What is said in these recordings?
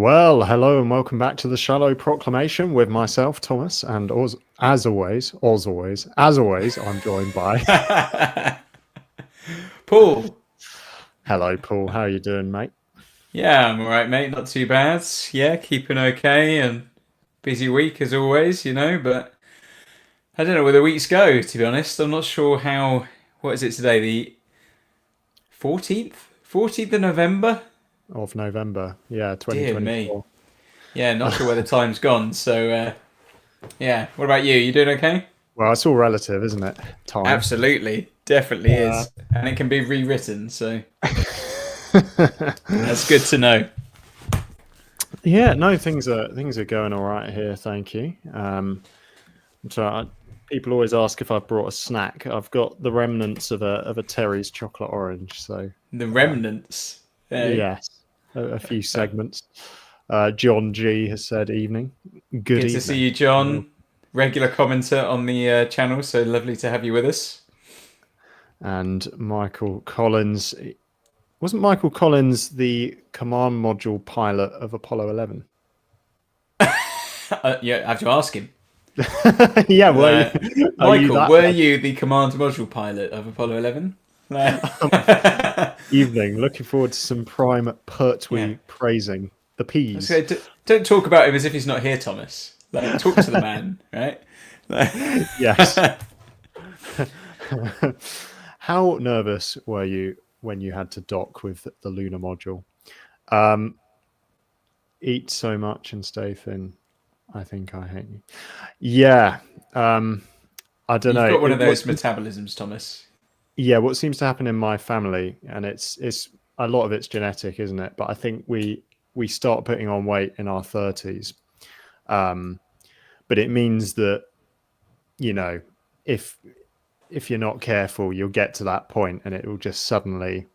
Well, hello and welcome back to the Shallow Proclamation with myself, Thomas, and as always, I'm joined by Paul. Hello, Paul. How are you doing, mate? Yeah, I'm alright, mate. Not too bad. Yeah, keeping okay and busy week as always, but I don't know where the weeks go, to be honest. I'm not sure how. What is it today? The 14th? 14th of November? Of November, yeah, Dear me. 2024. Yeah, not sure where the time's gone. So, yeah. What about you? You doing okay? Well, it's all relative, isn't it? Time. Absolutely. Definitely Uh, is. And it can be rewritten, so that's good to know. yeah, no, things are going all right here. Thank you. People always ask if I've brought a snack. I've got the remnants of a Terry's chocolate orange. So The remnants. yes, a few segments. John G has said evening. Good Good to see you, evening. John. Regular commenter on the channel, so lovely to have you with us. And Michael Collins. Wasn't Michael Collins the command module pilot of Apollo 11? Yeah, I have to ask him. Yeah, Michael, were you the command module pilot of Apollo 11? Evening. Looking forward to some prime Pertwee praising the peas. Don't talk about him as if he's not here, Thomas. Talk to the man, right? Yes. How nervous were you when you had to dock with the lunar module? Eat so much and stay thin. I think I hate you. Yeah. I don't know. You've got one of those metabolisms, Thomas. Yeah, what seems to happen in my family, and it's a lot of it's genetic, isn't it? But I think we start putting on weight in our 30s. But it means that, if you're not careful, you'll get to that point and it will just suddenly.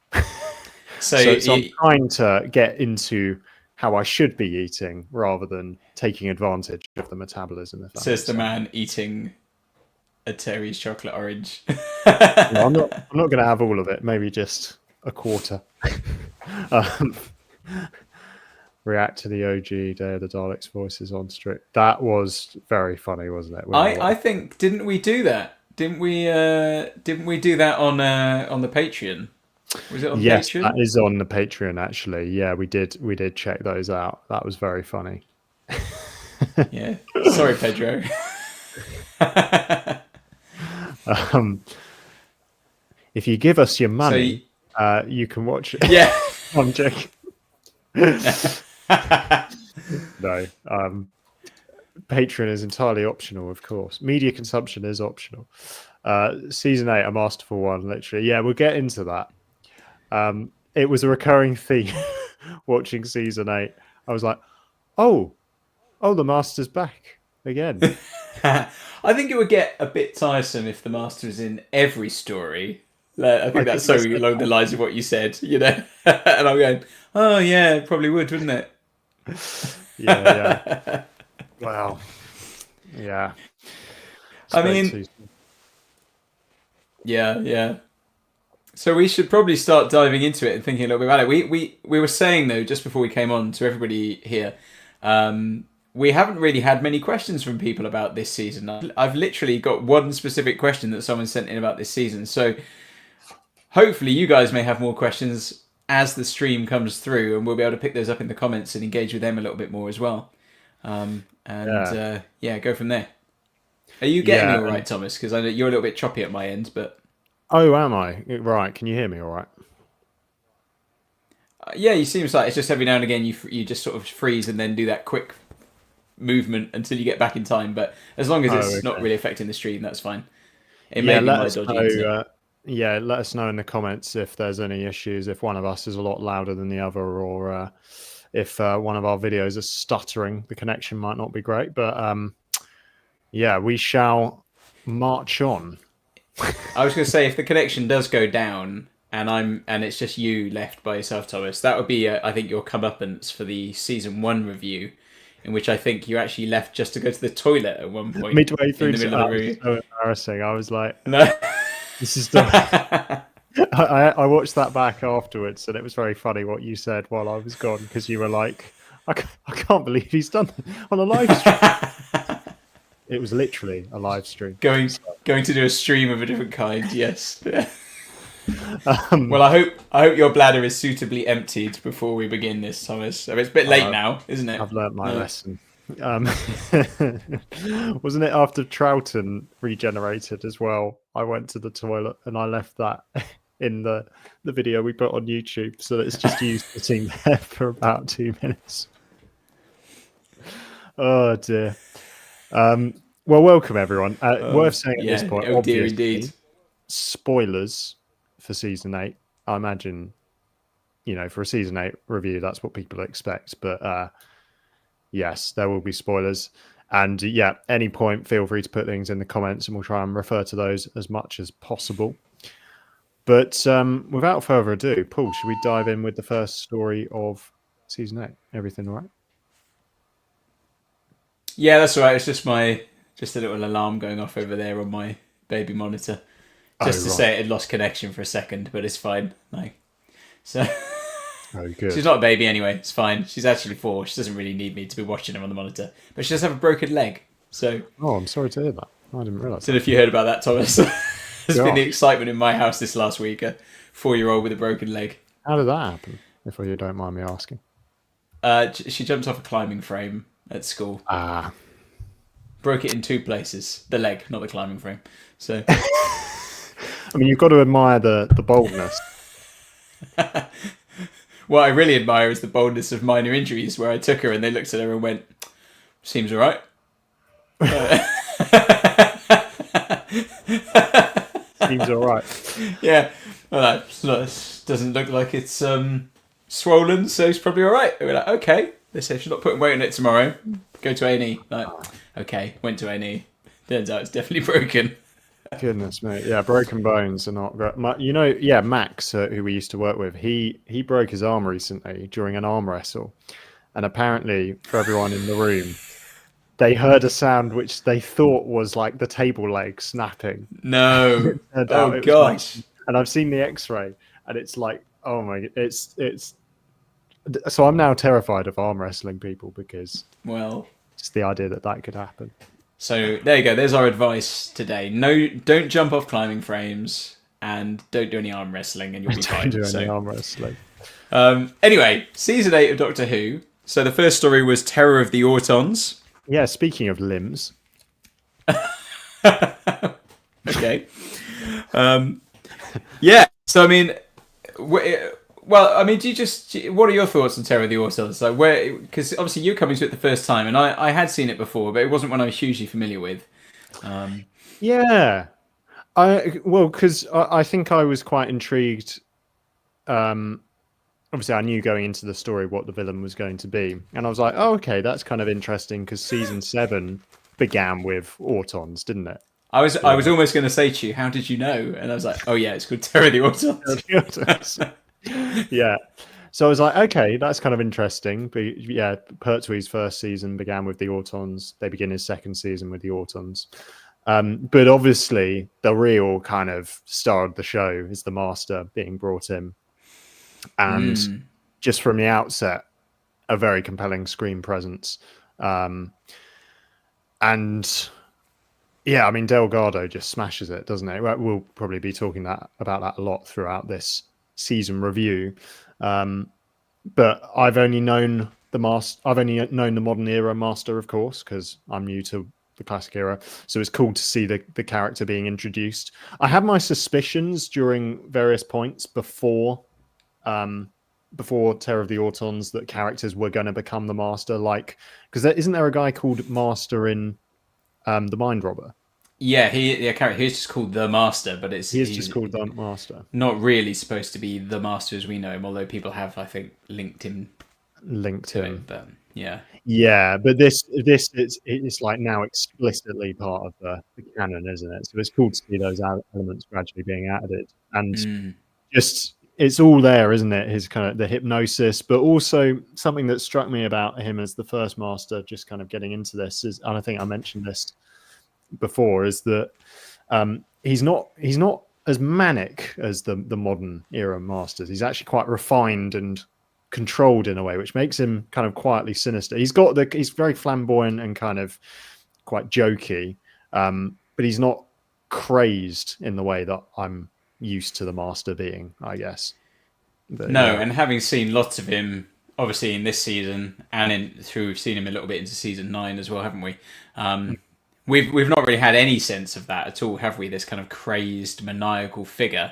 So I'm trying to get into how I should be eating rather than taking advantage of the metabolism. If that says the man eating a Terry's chocolate orange. I'm not going to have all of it. Maybe just a quarter. React to the OG Day of the Daleks voices on stream. That was very funny, wasn't it? I think didn't we do that? Didn't we do that on the Patreon? Was it on yes, Patreon? That is on the Patreon actually. Yeah, we did check those out. That was very funny. Yeah. Sorry, Pedro. If you give us your money, you can watch it. Yeah. I'm joking. No. Patreon is entirely optional, of course. Media consumption is optional. Season 8, a masterful one, literally. Yeah, we'll get into that. It was a recurring theme watching season 8. I was like, oh, the Master's back again. I think it would get a bit tiresome if the Master is in every story. I think that's so along the lines of what you said, And I'm going, oh yeah, it probably would, wouldn't it? Yeah. Wow. Yeah. I mean, yeah. So we should probably start diving into it and thinking a little bit about it. We were saying though, just before we came on, to everybody here, we haven't really had many questions from people about this season. I've literally got one specific question that someone sent in about this season. So hopefully you guys may have more questions as the stream comes through, and we'll be able to pick those up in the comments and engage with them a little bit more as well. Go from there. Are you getting me all right, Thomas? Because I know you're a little bit choppy at my end, but... Oh, am I? Right. Can you hear me all right? Yeah, it seems like it's just every now and again you just sort of freeze and then do that quick movement until you get back in time. But as long as it's not really affecting the stream, that's fine. It may be my dodgy internet. Yeah, let us know in the comments if there's any issues, if one of us is a lot louder than the other, or if one of our videos is stuttering. The connection might not be great, but yeah, we shall march on. I was going to say, if the connection does go down and it's just you left by yourself, Thomas, that would be, I think, your comeuppance for the season 1 review, in which I think you actually left just to go to the toilet at one point. Midway through, in the middle of the room. So embarrassing. I was like, no. This is I watched that back afterwards, and it was very funny what you said while I was gone, because you were like, I can't believe he's done it on a live stream. It was literally a live stream. going to do a stream of a different kind. Yes. Um, Well, I hope your bladder is suitably emptied before we begin this, Thomas. So it's a bit late now, isn't it? I've learnt my No. lesson. Wasn't it after Troughton regenerated as well? I went to the toilet and I left that in the video we put on YouTube, so that it's just you sitting there for about 2 minutes. Oh dear. Well, welcome everyone. Worth saying at this point, oh dear, obviously, indeed. spoilers for season 8. I imagine, for a season 8 review, that's what people expect. But yes, there will be spoilers. And yeah, any point, feel free to put things in the comments and we'll try and refer to those as much as possible. But without further ado, Paul, should we dive in with the first story of season 8? Everything all right? Yeah, that's all right. It's just a little alarm going off over there on my baby monitor. Just to say it had lost connection for a second, but it's fine. So Oh, good. she's not a baby anyway. It's fine. She's actually 4. She doesn't really need me to be watching her on the monitor, but she does have a broken leg. So I'm sorry to hear that. I didn't realise. I don't know if you heard about that, Thomas. There's been the excitement in my house this last week. A 4-year-old with a broken leg. How did that happen? If you don't mind me asking. She jumped off a climbing frame at school. Ah. Broke it in 2 places. The leg, not the climbing frame. So I mean, you've got to admire the boldness. what I really admire is the boldness of minor injuries, where I took her and they looked at her and went, "Seems all right." Seems all right. Yeah, well, that doesn't look like it's swollen, so it's probably all right. We're like, okay. They say if she's not putting weight on it tomorrow, go to A&E. Like, okay, went to A&E. Turns out it's definitely broken. Goodness me, yeah, broken bones are not great. Max, who we used to work with, he broke his arm recently during an arm wrestle, and apparently for everyone in the room, they heard a sound which they thought was like the table leg snapping. No, oh gosh! And I've seen the X-ray, and it's like, oh my, it's. So I'm now terrified of arm wrestling people because, just the idea that could happen. So there you go. There's our advice today. No, don't jump off climbing frames and don't do any arm wrestling, and you'll be fine. Don't do any arm wrestling. Anyway, season 8 of Doctor Who. So the first story was Terror of the Autons. Yeah, speaking of limbs. Okay. Yeah. So I mean, well, I mean, what are your thoughts on Terror of the Autons? Like, because obviously you're coming to it the first time, and I had seen it before, but it wasn't one I was hugely familiar with. Yeah, because I think I was quite intrigued. Obviously, I knew going into the story what the villain was going to be, and I was like, "Oh, okay, that's kind of interesting." Because season 7 began with Autons, didn't it? I was almost going to say to you, "How did you know?" And I was like, "Oh yeah, it's called Terror of the Autons." Yeah, so I was like, okay, that's kind of interesting. But yeah, Pertwee's first season began with the Autons. They begin his second season with the Autons. But obviously, the real kind of star of the show is the Master being brought in, and just from the outset, a very compelling screen presence. And yeah, I mean, Delgado just smashes it, doesn't it? We'll probably be talking about that a lot throughout this season review, but I've only known the modern era Master, of course, because I'm new to the classic era. So it's cool to see the character being introduced. I had my suspicions during various points before Terror of the Autons that characters were going to become the Master, like, because isn't there a guy called Master in the Mind Robber? Yeah, he's just called the Master, but he's just called the Master. Not really supposed to be the Master as we know him, although people have, I think, linked him to him. But yeah, but this it's like now explicitly part of the canon, isn't it? So it's cool to see those elements gradually being added, and just it's all there, isn't it? His kind of the hypnosis, but also something that struck me about him as the first Master, just kind of getting into this is, and I think I mentioned this before, is that he's not as manic as the modern era Masters. He's actually quite refined and controlled in a way, which makes him kind of quietly sinister. He's very flamboyant and kind of quite jokey, but he's not crazed in the way that I'm used to the Master being, I guess. But, No, yeah. and having seen lots of him, obviously in this season, and we've seen him a little bit into season 9 as well, haven't we? We've not really had any sense of that at all, have we? This kind of crazed, maniacal figure.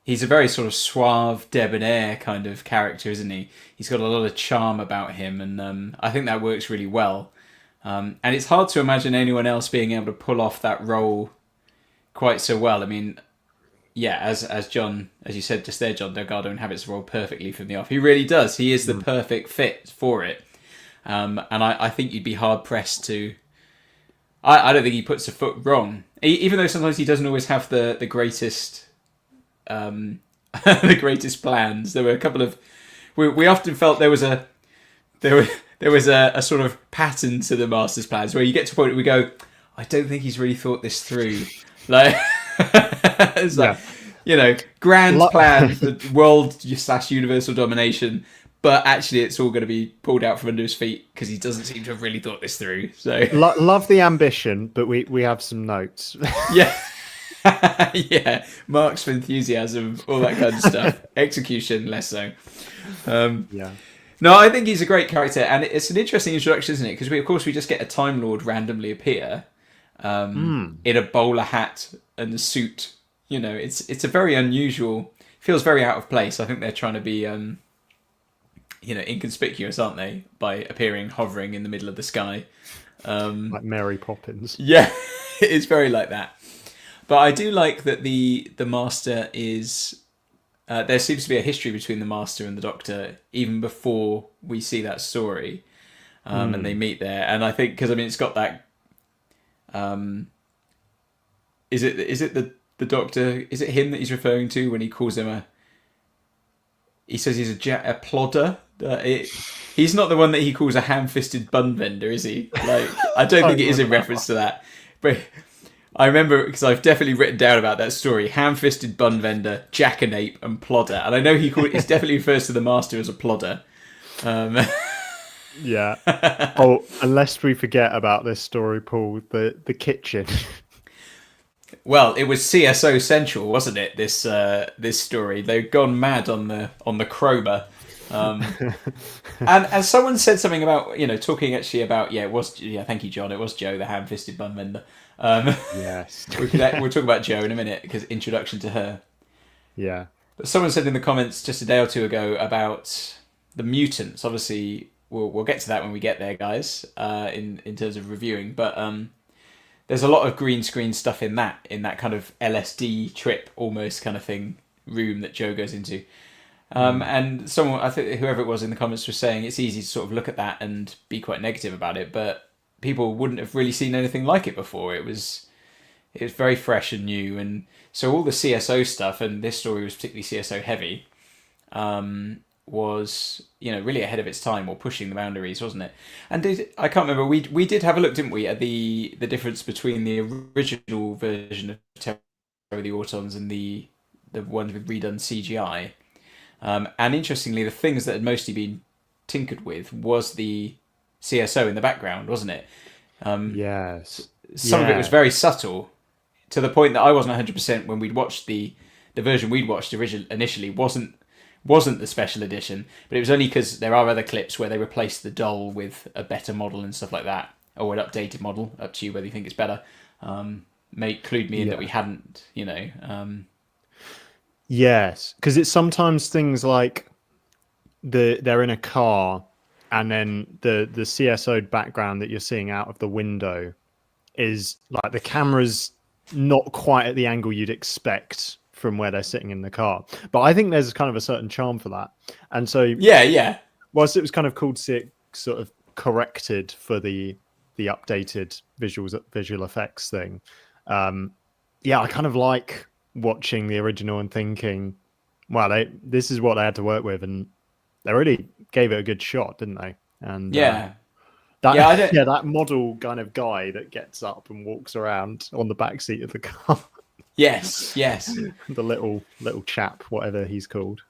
He's a very sort of suave, debonair kind of character, isn't he? He's got a lot of charm about him, and I think that works really well. And it's hard to imagine anyone else being able to pull off that role quite so well. I mean, yeah, as John, as you said just there, John Delgado inhabits the role perfectly from the off. He really does. He is the perfect fit for it. And I think you'd be hard pressed to. I don't think he puts a foot wrong, even though sometimes he doesn't always have the greatest, the greatest plans. There were a couple of. We often felt there was a sort of pattern to the Master's plans where you get to a point where we go, I don't think he's really thought this through. Like, it's like, grand plan for world/universal domination, but actually it's all going to be pulled out from under his feet because he doesn't seem to have really thought this through. So Love the ambition, but we have some notes. Yeah. Yeah, marks for enthusiasm, all that kind of stuff. Execution, less so. Yeah. No, I think he's a great character, and it's an interesting introduction, isn't it? Because we just get a Time Lord randomly appear in a bowler hat and a suit. It's a very unusual. Feels very out of place. I think they're trying to be, inconspicuous, aren't they, by appearing hovering in the middle of the sky, Like Mary Poppins. Yeah, it's very like that. But I do like that the Master is. There seems to be a history between the Master and the Doctor even before we see that story, and they meet there. And I think because it's got that. Is it the Doctor? Is it him that he's referring to when he calls him a? He says he's a plodder. He's not the one that he calls a ham-fisted bun vendor, is he? Like, I don't think it is in reference to that, but. I remember, because I've definitely written down about that story, ham-fisted bun vendor, jackanape, and plodder. And I know it definitely refers to the Master as a plodder. Yeah. Oh, unless we forget about this story, Paul, the kitchen. Well, it was CSO Central, wasn't it, this story? They've gone mad on the Chroma. And someone said something about, talking actually about, thank you, John, it was Joe, the ham-fisted bun vendor. Yes. We'll talk about Joe in a minute, because introduction to her. Yeah. But someone said in the comments just a day or two ago about the mutants. Obviously, we'll get to that when we get there, guys, in terms of reviewing. But there's a lot of green screen stuff in that kind of LSD trip almost kind of thing room that Joe goes into. And someone, I think whoever it was in the comments, was saying it's easy to sort of look at that and be quite negative about it, but people wouldn't have really seen anything like it before. It was very fresh and new, and so all the CSO stuff, and this story was particularly CSO heavy, was really ahead of its time, or pushing the boundaries, wasn't it? And I can't remember. We did have a look, didn't we, at the difference between the original version of Terror of the Autons and the ones with redone CGI. And interestingly, the things that had mostly been tinkered with was the CSO in the background, wasn't it? Yes. Some of it was very subtle, to the point that I wasn't 100% when we'd watched the version we'd watched initially wasn't the special edition, but it was only because there are other clips where they replaced the doll with a better model and stuff like that, or an updated model, up to you whether you think it's better. Clued me in that we hadn't, Yes, because it's sometimes things like they're in a car, and then the CSO background that you're seeing out of the window is like the camera's not quite at the angle you'd expect from where they're sitting in the car. But I think there's kind of a certain charm for that. And so yeah. Whilst it was kind of cool to see it sort of corrected for the updated visual effects thing, I kind of like watching the original and thinking, wow, this is what they had to work with, and they really gave it a good shot, didn't they? And that model kind of guy that gets up and walks around on the back seat of the car. Yes. The little chap, whatever he's called.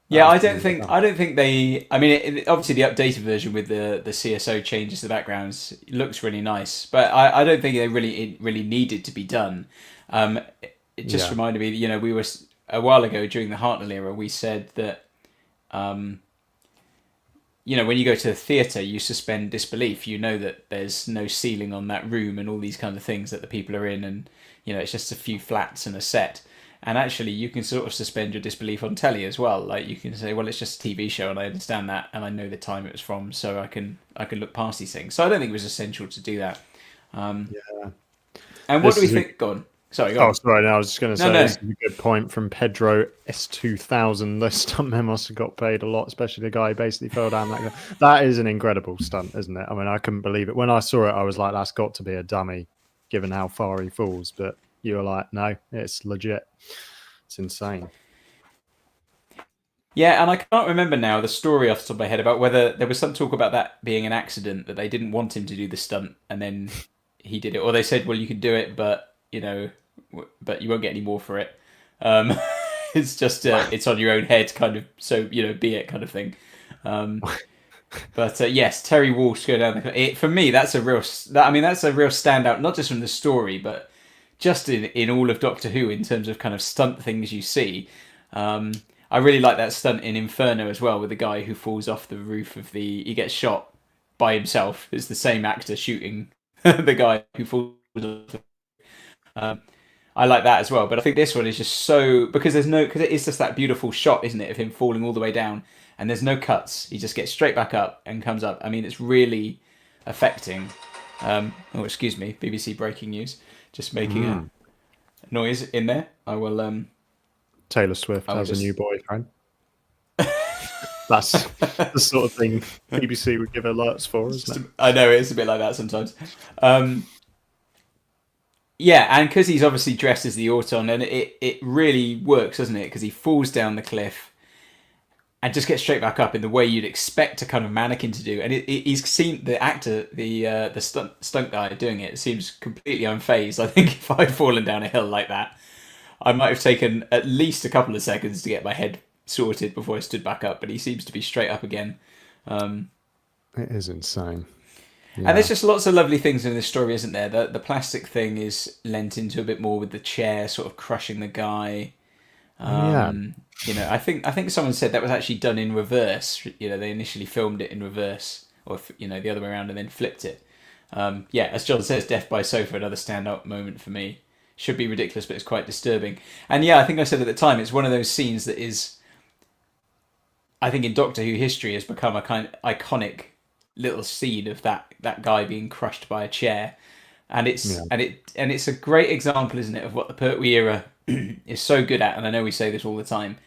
Yeah, I don't think they. I mean, obviously the updated version with the CSO changes the backgrounds looks really nice, but I don't think it really needed to be done. It just reminded me, we were a while ago during the Hartnell era. We said that, when you go to the theatre, you suspend disbelief. You know that there's no ceiling on that room and all these kind of things that the people are in, and it's just a few flats and a set. And actually, you can sort of suspend your disbelief on telly as well. Like you can say, well, it's just a TV show, and I understand that, and I know the time it was from, so I can look past these things. So I don't think it was essential to do that. Yeah. And what do we think? Go on. Sorry, go on. Oh, sorry. No, I was just going to say No. this is a good point from Pedro S2000. Those stuntmen must have got paid a lot, especially the guy who basically fell down that. That is an incredible stunt, isn't it? I mean, I couldn't believe it when I saw it. I was like, that's got to be a dummy, given how far he falls. But you were like, no, it's legit. It's insane. Yeah, and I can't remember now the story off the top of my head about whether there was some talk about that being an accident, that they didn't want him to do the stunt, and then he did it, or they said, well, you can do it, but but you won't get any more for it. It's just it's on your own head, kind of. So be it, kind of thing. But yes, Terry Walsh go down for me. That's a real standout, not just from the story, but just in all of Doctor Who in terms of kind of stunt things you see. I really like that stunt in Inferno as well, with the guy who falls off the roof of he gets shot by himself. It's the same actor shooting the guy who falls off. I like that as well, but I think this one is just so, because it is just that beautiful shot, isn't it, of him falling all the way down, and there's no cuts. He just gets straight back up and comes up. I mean, it's really affecting. Oh, excuse me, BBC breaking news. Just making a noise in there. I will. Taylor Swift has a new boyfriend. That's the sort of thing BBC would give alerts for, isn't it? I know, it's a bit like that sometimes. Yeah, and because he's obviously dressed as the Auton, and it really works, doesn't it? Because he falls down the cliff and just gets straight back up in the way you'd expect a kind of mannequin to do. And he's seen the actor, the stunt guy doing it, seems completely unfazed. I think if I'd fallen down a hill like that, I might have taken at least a couple of seconds to get my head sorted before I stood back up. But he seems to be straight up again. It is insane. Yeah. And there's just lots of lovely things in this story, isn't there? The plastic thing is lent into a bit more with the chair sort of crushing the guy. I think someone said that was actually done in reverse. They initially filmed it in reverse, or the other way around, and then flipped it. As John says, death by sofa, another standout moment for me. Should be ridiculous, but it's quite disturbing. And yeah, I think I said at the time, it's one of those scenes that is, I think in Doctor Who history, has become a kind of iconic little scene of that guy being crushed by a chair. And it's a great example, isn't it, of what the Pertwee era is so good at, and I know we say this all the time,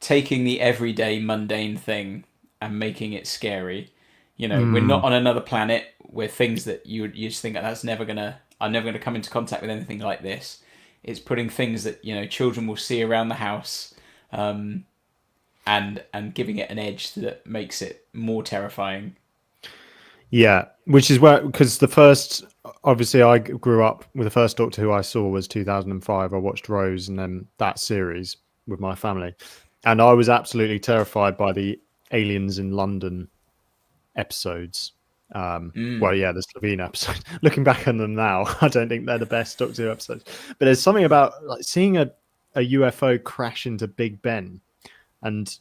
taking the everyday mundane thing and making it scary. We're not on another planet where things that you just think I'm never gonna come into contact with anything like this. It's putting things that children will see around the house, and giving it an edge that makes it more terrifying. Yeah, which is where, because obviously I grew up with the first Doctor Who I saw was 2005. I watched Rose and then that series with my family. And I was absolutely terrified by the Aliens in London episodes. Well, yeah, the Slovene episode. Looking back on them now, I don't think they're the best Doctor Who episodes. But there's something about like seeing a UFO crash into Big Ben. And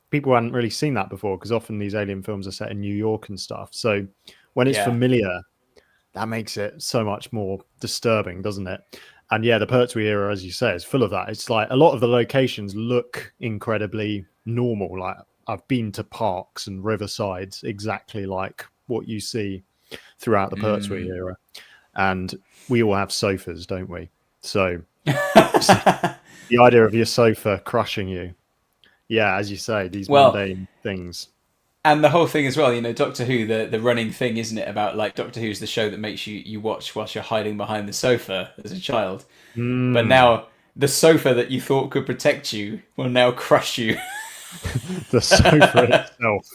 people hadn't really seen that before, because often these alien films are set in New York and stuff. So when it's familiar, that makes it so much more disturbing, doesn't it? And yeah, the Pertwee era, as you say, is full of that. It's like a lot of the locations look incredibly normal. Like I've been to parks and riversides exactly like what you see throughout the Pertwee era. And we all have sofas, don't we? So the idea of your sofa crushing you. Yeah, as you say, these mundane things. And the whole thing as well, Doctor Who, the running thing, isn't it, about like Doctor Who's the show that makes you watch whilst you're hiding behind the sofa as a child. But now the sofa that you thought could protect you will now crush you. The sofa itself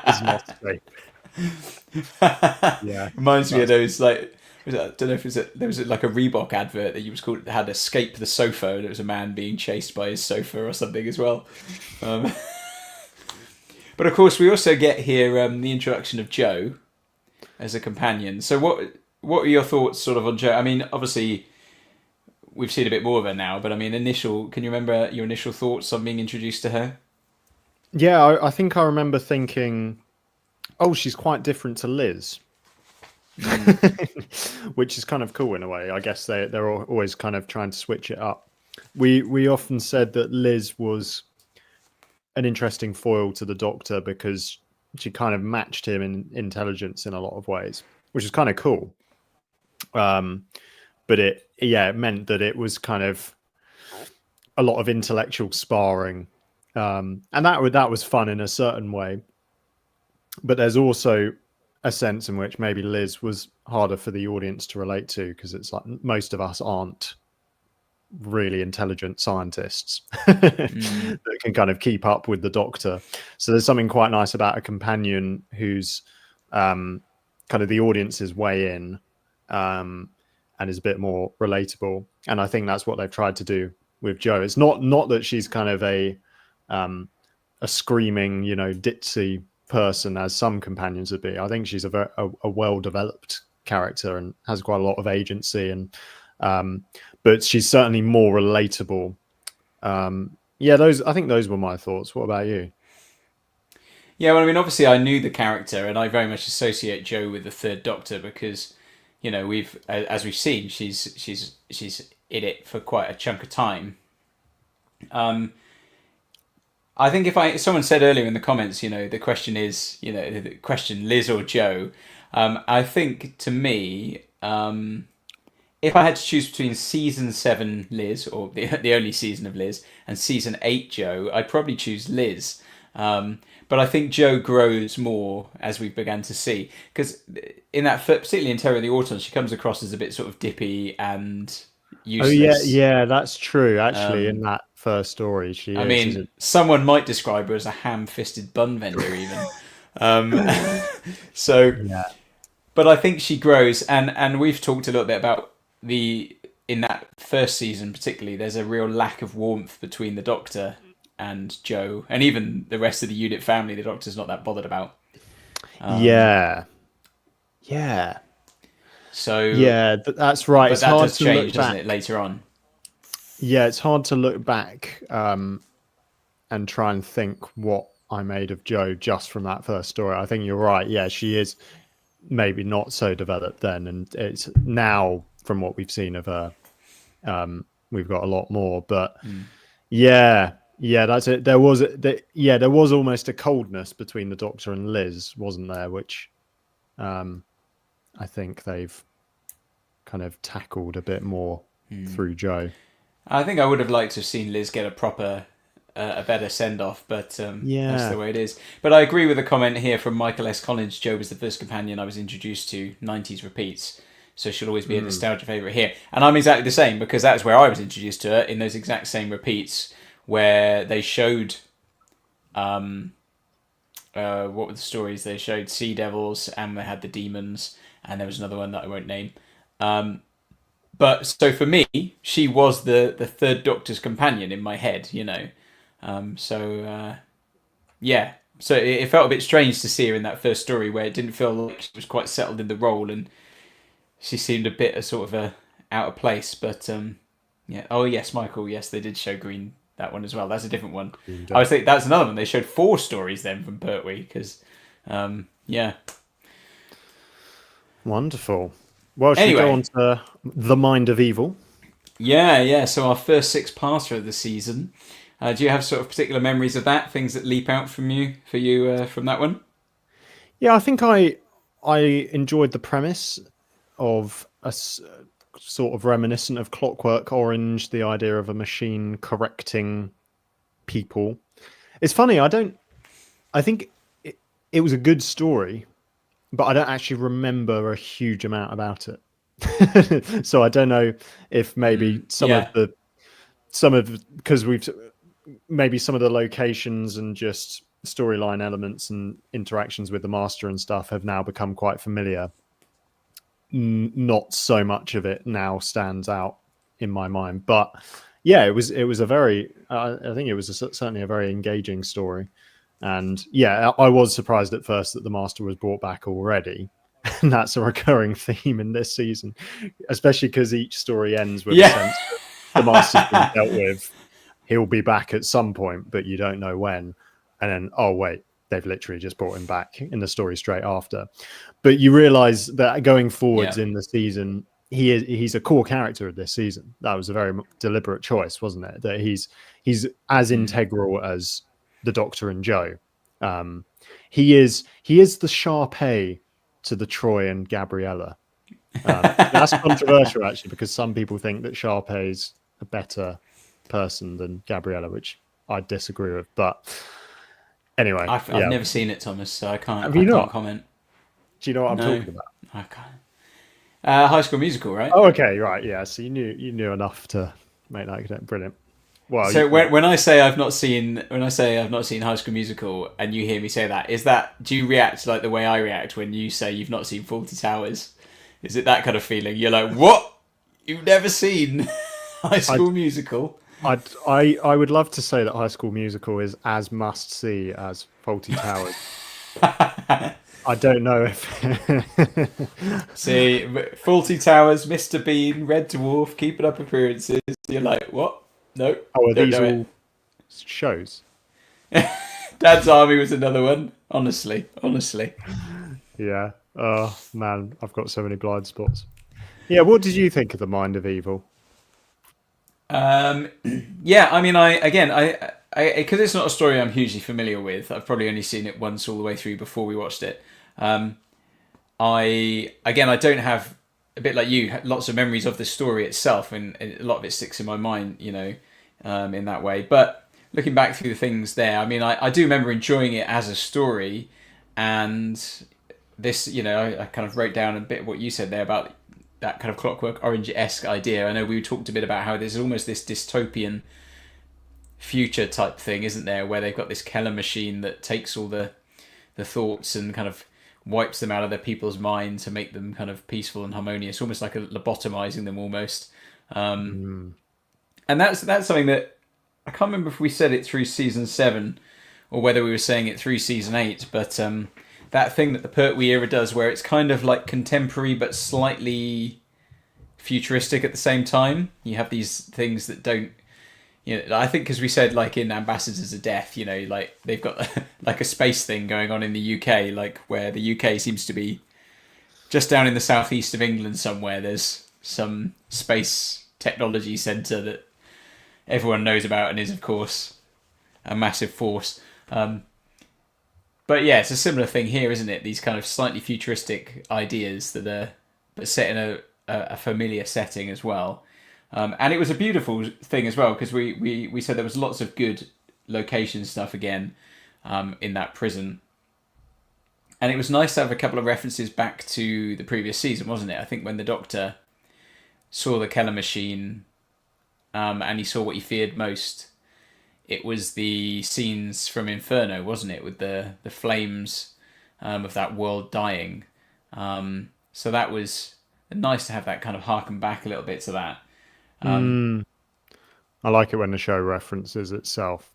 is not safe. Yeah. Reminds me of those like I don't know if there was like a Reebok advert that had "Escape the Sofa," and it was a man being chased by his sofa or something as well. Um, but of course, we also get here the introduction of Joe as a companion. So what are your thoughts sort of on Joe? I mean, obviously we've seen a bit more of her now, but I mean, can you remember your initial thoughts on being introduced to her? Yeah, I think I remember thinking, oh, she's quite different to Liz. Which is kind of cool in a way. I guess they're always kind of trying to switch it up. We often said that Liz was an interesting foil to the Doctor because she kind of matched him in intelligence in a lot of ways, which is kind of cool. But it meant that it was kind of a lot of intellectual sparring, and that was fun in a certain way. But there's also a sense in which maybe Liz was harder for the audience to relate to because it's like most of us aren't really intelligent scientists that can kind of keep up with the Doctor. So there's something quite nice about a companion who's kind of the audience's way in and is a bit more relatable. And I think that's what they've tried to do with Jo. It's not that she's kind of a screaming, ditzy person as some companions would be. I think she's a well-developed character and has quite a lot of agency, and but she's certainly more relatable. I think those were my thoughts. What about you? Yeah, well, I mean, obviously, I knew the character, and I very much associate Jo with the Third Doctor because, as we've seen, she's in it for quite a chunk of time. I think if someone said earlier in the comments, the question is, the question Liz or Jo. I think to me, if I had to choose between season 7 Liz, or the only season of Liz, and season 8 Jo, I'd probably choose Liz. But I think Jo grows more as we began to see, because in that, particularly in Terror of the Autons, she comes across as a bit sort of dippy and useless. Oh yeah, that's true. Actually, in that first story, she I is. mean, someone might describe her as a ham-fisted bun vendor, even. So, Yeah. but I think she grows, and we've talked a little bit about in that first season, particularly. There's a real lack of warmth between the Doctor and Jo, and even the rest of the unit family. The Doctor's not that bothered about. Yeah. So yeah, that's right. But it's that hard does to change, look doesn't back. it? Later on. Yeah, it's hard to look back and try and think what I made of Jo just from that first story. I think you're right. Yeah, she is maybe not so developed then, and it's now from what we've seen of her, we've got a lot more. But yeah, that's it. There was almost a coldness between the Doctor and Liz, wasn't there? Which I think they've kind of tackled a bit more through Jo. I think I would have liked to have seen Liz get a better send off, but that's the way it is. But I agree with the comment here from Michael S. Collins. Jo was the first companion I was introduced to 90s repeats, so she'll always be a nostalgia favourite here. And I'm exactly the same, because that's where I was introduced to her, in those exact same repeats where they showed what were the stories? They showed Sea Devils, and they had the demons, and there was another one that I won't name. But so for me, she was the Third Doctor's companion in my head, yeah. So it felt a bit strange to see her in that first story, where it didn't feel like she was quite settled in the role, and she seemed a bit sort of out of place. But yeah. Oh yes, Michael. Yes, they did show Green, that one as well. That's a different one. I was thinking that's another one. They showed 4 stories then from Pertwee, because yeah. Wonderful. Well, should we go on to The Mind of Evil? Yeah. So our first 6-parter of the season. Do you have sort of particular memories of that? Things that leap out for you from that one? Yeah, I think I enjoyed the premise of sort of reminiscent of Clockwork Orange, the idea of a machine correcting people. It's funny, I think it was a good story, but I don't actually remember a huge amount about it. So I don't know if maybe because we've maybe some of the locations and just storyline elements and interactions with the Master and stuff have now become quite familiar. not so much of it now stands out in my mind. But yeah, it was a very I think it was certainly a very engaging story. And yeah, I was surprised at first that the Master was brought back already. And that's a recurring theme in this season, especially because each story ends with a sense that the Master's been dealt with. He'll be back at some point, but you don't know when. And then, oh, wait, they've literally just brought him back in the story straight after. But you realize that going forwards in the season, he's a core character of this season. That was a very deliberate choice, wasn't it? That he's as integral as the Doctor and Joe. He is the Sharpay to the Troy and Gabriella. That's controversial actually, because some people think that Sharpay's a better person than Gabriella, which I disagree with. But anyway, I've never seen it, Thomas, so I can't comment. Do you know what I'm talking about? I can't. High School Musical, right? Oh, okay, right, yeah. So you knew enough to make that connect. Brilliant. Well, so when I say I've not seen High School Musical, and you hear me say that, do you react like the way I react when you say you've not seen Fawlty Towers? Is it that kind of feeling? You're like, what? You've never seen High School Musical? I would love to say that High School Musical is as must see as Fawlty Towers. I don't know if see Fawlty Towers, Mr. Bean, Red Dwarf, Keeping Up Appearances. You're like, what? No. Oh, are these all shows? Dad's Army was another one. Honestly. Yeah. Oh man, I've got so many blind spots. Yeah. What did you think of The Mind of Evil? Yeah. I mean, I because it's not a story I'm hugely familiar with. I've probably only seen it once all the way through before we watched it. I don't have, a bit like you, lots of memories of the story itself, and a lot of it sticks in my mind, in that way. But looking back through the things there, I mean, I do remember enjoying it as a story, and this, I kind of wrote down a bit of what you said there about that kind of Clockwork Orange-esque idea. I know we talked a bit about how there's almost this dystopian future type thing, isn't there, where they've got this Keller machine that takes all the thoughts and kind of wipes them out of their people's minds to make them kind of peaceful and harmonious, almost like lobotomizing them almost. And that's something that I can't remember if we said it through season 7 or whether we were saying it through season 8, but that thing that the Pertwee era does, where it's kind of like contemporary but slightly futuristic at the same time. You have these things that don't, I think, because we said, like in Ambassadors of Death, like they've got like a space thing going on in the UK, like where the UK seems to be just down in the southeast of England somewhere. There's some space technology centre that everyone knows about and is, of course, a massive force. But yeah, it's a similar thing here, isn't it? These kind of slightly futuristic ideas that are but set in a familiar setting as well. And it was a beautiful thing as well, because we said there was lots of good location stuff again in that prison. And it was nice to have a couple of references back to the previous season, wasn't it? I think when the Doctor saw the Keller machine and he saw what he feared most, it was the scenes from Inferno, wasn't it? With the flames of that world dying. So that was nice to have that kind of harken back a little bit to that. I like it when the show references itself,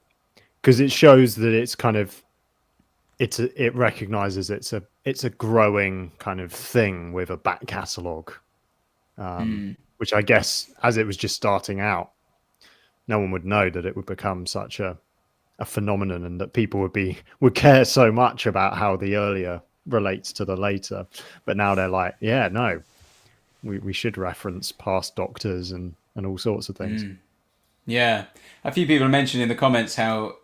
because it shows that it's kind of it recognizes it's a growing kind of thing with a back catalogue, which I guess as it was just starting out, no one would know that it would become such a phenomenon, and that people would care so much about how the earlier relates to the later. But now they're like, yeah, no, we should reference past Doctors and all sorts of things. Yeah, a few people mentioned in the comments how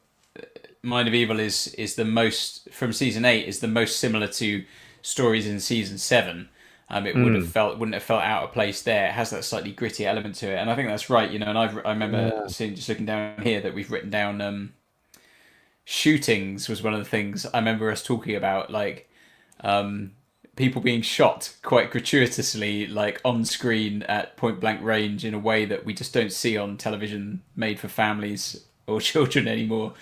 Mind of Evil is the most, from season 8, is the most similar to stories in season 7. It wouldn't have felt out of place there. It has that slightly gritty element to it, and I think that's right. And I remember seeing, just looking down here, that we've written down shootings was one of the things I remember us talking about, like people being shot quite gratuitously, like on screen at point blank range, in a way that we just don't see on television made for families or children anymore.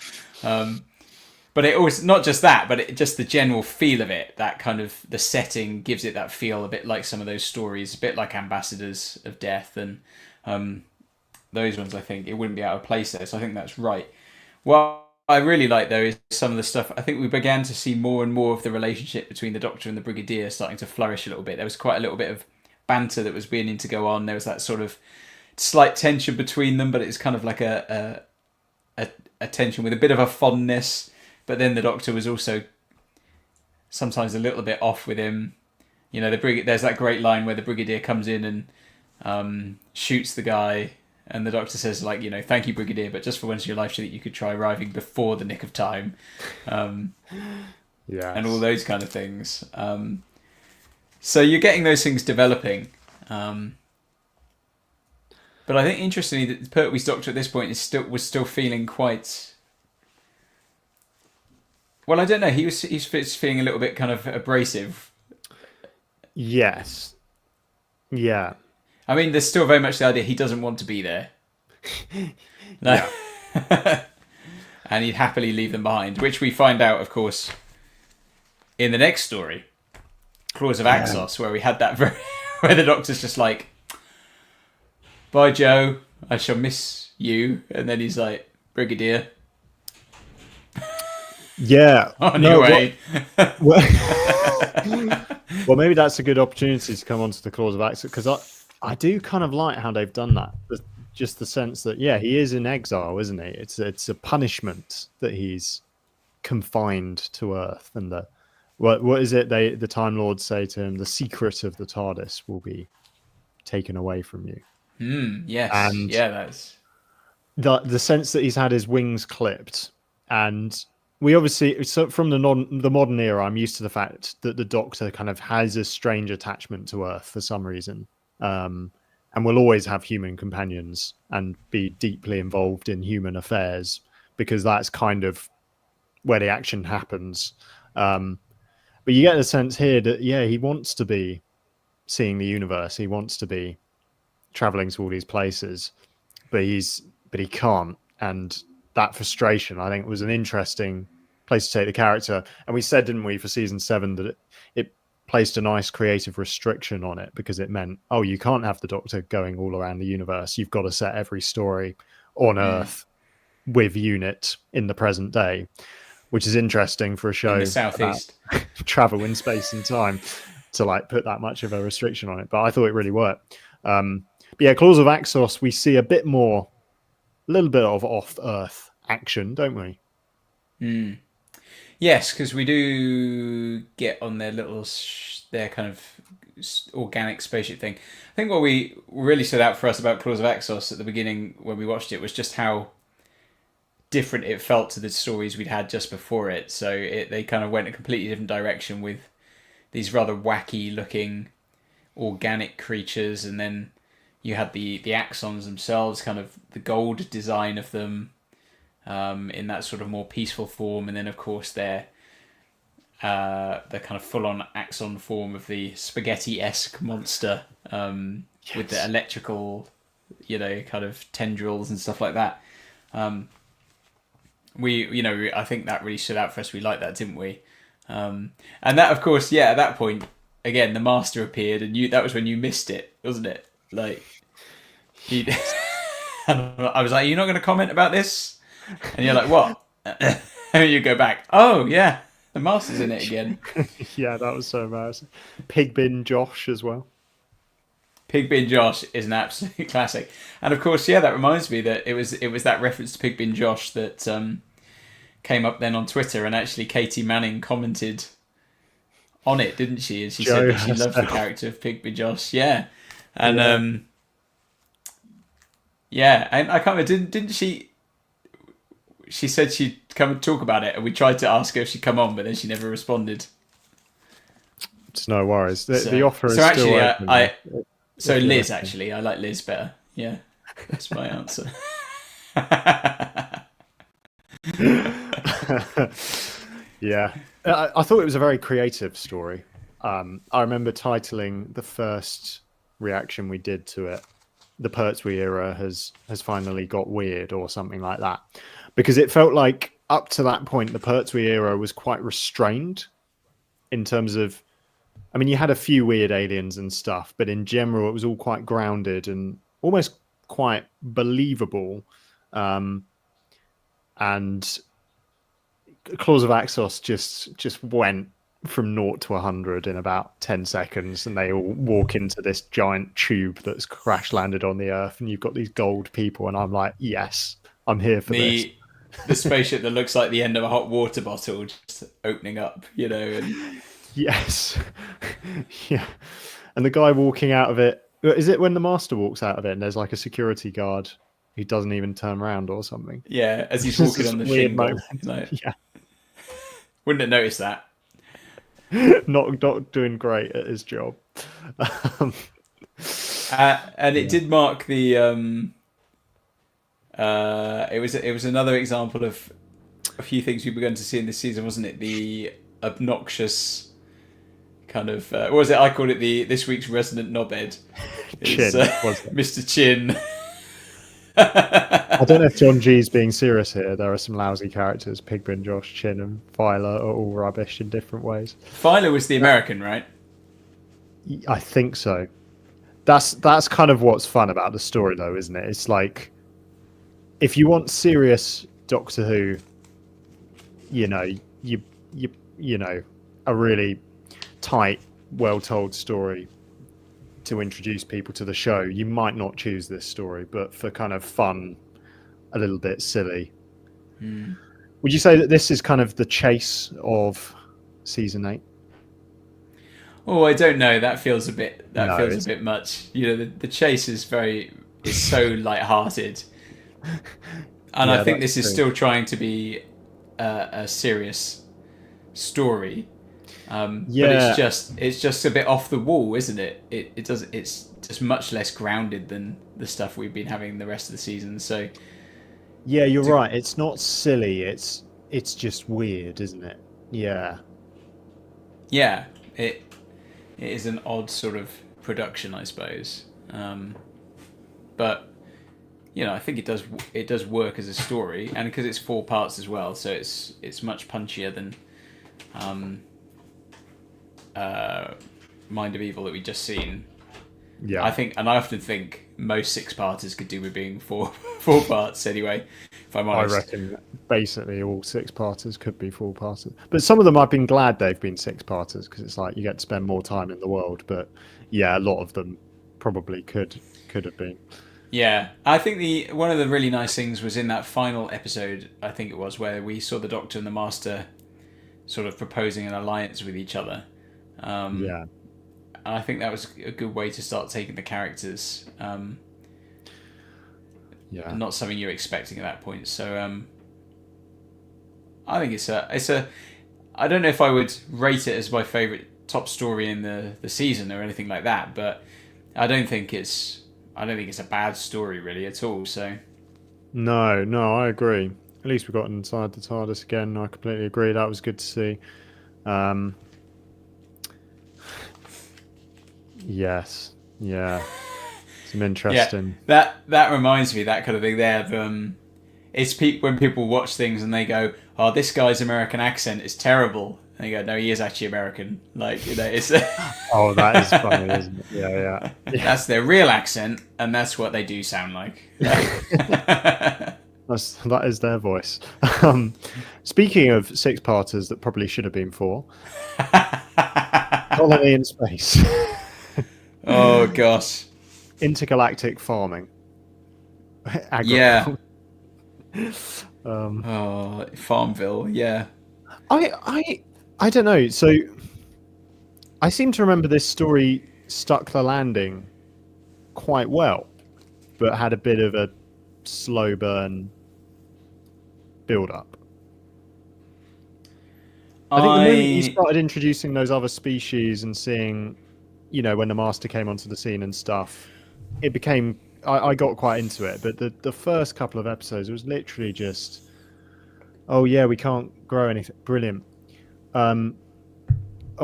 but it always, not just that, but just the general feel of it, that kind of, the setting gives it that feel a bit like some of those stories, a bit like Ambassadors of Death and those ones. I think it wouldn't be out of place there, so I think that's right. What I really like though is some of the stuff. I think we began to see more and more of the relationship between the Doctor and the Brigadier starting to flourish a little bit. There was quite a little bit of banter that was beginning to go on. There was that sort of slight tension between them, but it's kind of like a tension with a bit of a fondness. But then the Doctor was also sometimes a little bit off with him. You know, there's that great line where the Brigadier comes in and shoots the guy, and the Doctor says, like, you know, thank you, Brigadier, but just for once in your life, so that you could try arriving before the nick of time. Yeah, and all those kind of things. So you're getting those things developing. But I think interestingly that Pertwee's Doctor at this point was still feeling quite. Well, I don't know. He's feeling a little bit kind of abrasive. Yes. Yeah. I mean, there's still very much the idea he doesn't want to be there. No. Yeah. And he'd happily leave them behind, which we find out, of course, in the next story, Claws of Axos, where we had that where the Doctor's just like, bye, Joe, I shall miss you. And then he's like, Brigadier. Yeah. On your way. Well, maybe that's a good opportunity to come onto the Claws of Axos, because I do kind of like how they've done that. Just the sense that, yeah, he is in exile, isn't he? It's a punishment that he's confined to Earth, and what is it the Time Lords say to him? The secret of the TARDIS will be taken away from you. Yes, and yeah, that's the sense that he's had his wings clipped, and we obviously, so from the modern era, I'm used to the fact that the Doctor kind of has a strange attachment to Earth for some reason, and will always have human companions and be deeply involved in human affairs, because that's kind of where the action happens. But you get a sense here that, yeah, he wants to be seeing the universe. He wants to be traveling to all these places, but he can't. And that frustration, I think, was an interesting place to take the character. And we said, didn't we, for season 7, that it placed a nice creative restriction on it, because it meant, oh, you can't have the Doctor going all around the universe. You've got to set every story on Earth with UNIT in the present day, which is interesting for a show in the southeast, travel in space and time, to like put that much of a restriction on it. But I thought it really worked. But yeah, Claws of Axos, we see a little bit of off-Earth action, don't we? Yes, because we do get on their their kind of organic spaceship thing. I think what we really stood out for us about Claws of Axos at the beginning when we watched it was just how different it felt to the stories we'd had just before it. So they kind of went a completely different direction with these rather wacky looking organic creatures, and then you had the axons themselves, kind of the gold design of them, in that sort of more peaceful form, and then of course the kind of full-on axon form of the spaghetti-esque monster, with the electrical, kind of tendrils and stuff like that. I think that really stood out for us. We liked that, didn't we? And that, of course, at that point, again, the Master appeared, and that was when you missed it, wasn't it? Like, I was like, "You're not going to comment about this?" And you're like, "What?" And you go back, "Oh yeah, the Master's in it again." Yeah, that was so embarrassing. Pig Bin Josh as well. Pig Bin Josh is an absolute classic, and of course, that reminds me that it was that reference to Pig Bin Josh that came up then on Twitter, and actually Katie Manning commented on it, didn't she? And she said that she loved the character of Pig Bin Josh. Yeah, and and I can't remember. Didn't she? She said she'd come and talk about it, and we tried to ask her if she'd come on, but then she never responded. It's no worries. The offer is actually, still open. So Liz, actually, I like Liz better. Yeah, that's my answer. Yeah, I thought it was a very creative story. I remember titling the first reaction we did to it, "The Pertwee era has finally got weird," or something like that, because it felt like up to that point, the Pertwee era was quite restrained in terms of, I mean, you had a few weird aliens and stuff, but in general, it was all quite grounded and almost quite believable. And Claws of Axos just went from 0 to 100 in about 10 seconds, and they all walk into this giant tube that's crash landed on the Earth, and you've got these gold people, and I'm like, yes, I'm here for this. The spaceship that looks like the end of a hot water bottle just opening up, and yes. Yeah. And the guy walking out of it, is it when the Master walks out of it and there's like a security guard who doesn't even turn around or something? Yeah, as he's walking on the shingle. Yeah. Wouldn't have noticed that. Not doing great at his job. And it did mark the it was another example of a few things we were going to see in this season, wasn't it? The obnoxious kind of what was it? I called it this week's resident knobhead. Chin, Mr. Chin. I don't know if John G's being serious here. There are some lousy characters. Pigbin, Josh, Chin, and Filer are all rubbish in different ways. Filer was the American, right? I think so. That's kind of what's fun about the story, though, isn't it? It's like, if you want serious Doctor Who, you know, a really tight, well-told story to introduce people to the show, you might not choose this story, but for kind of fun, a little bit silly. Would you say that this is kind of the chase of season 8? Oh, I don't know. That feels a bit a bit much. The chase is so light-hearted, and I think this is still trying to be a serious story. But it's just a bit off the wall, isn't it? It's just much less grounded than the stuff we've been having the rest of the season. So yeah, you're right. It's not silly. It's just weird, isn't it? Yeah. Yeah. It is an odd sort of production, I suppose. But I think it does work as a story, and because it's 4 parts as well, so it's much punchier than Mind of Evil that we just seen. Yeah, I often think most 6-parters could do with being 4 parts anyway. If I'm honest, I reckon basically all 6-parters could be 4-parters, but some of them I've been glad they've been 6-parters because it's like you get to spend more time in the world. But yeah, a lot of them probably could have been. Yeah, I think one of the really nice things was in that final episode, I think it was, where we saw the Doctor and the Master sort of proposing an alliance with each other. Yeah. And I think that was a good way to start taking the characters. Not something you're expecting at that point. So I think it's a. I don't know if I would rate it as my favourite top story in the season or anything like that, but I don't think it's a bad story really at all. So No, I agree. At least we got inside the TARDIS again. I completely agree. That was good to see. Yes. Yeah. Some interesting. Yeah, that reminds me, that kind of thing there. It's when people watch things and they go, "Oh, this guy's American accent is terrible," and they go, "No, he is actually American." It's. Oh, that is funny, isn't it? Yeah. That's their real accent, and that's what they do sound like. That is their voice. Speaking of 6-parters that probably should have been 4, Colony in Space. Oh gosh. Intergalactic farming. Yeah. Farmville. Yeah. I don't know. So I seem to remember this story stuck the landing quite well, but had a bit of a slow burn build up. I think the moment you started introducing those other species and seeing, when the Master came onto the scene and stuff, it became. I got quite into it, but the first couple of episodes, it was literally just, oh yeah, we can't grow anything. Brilliant. Oh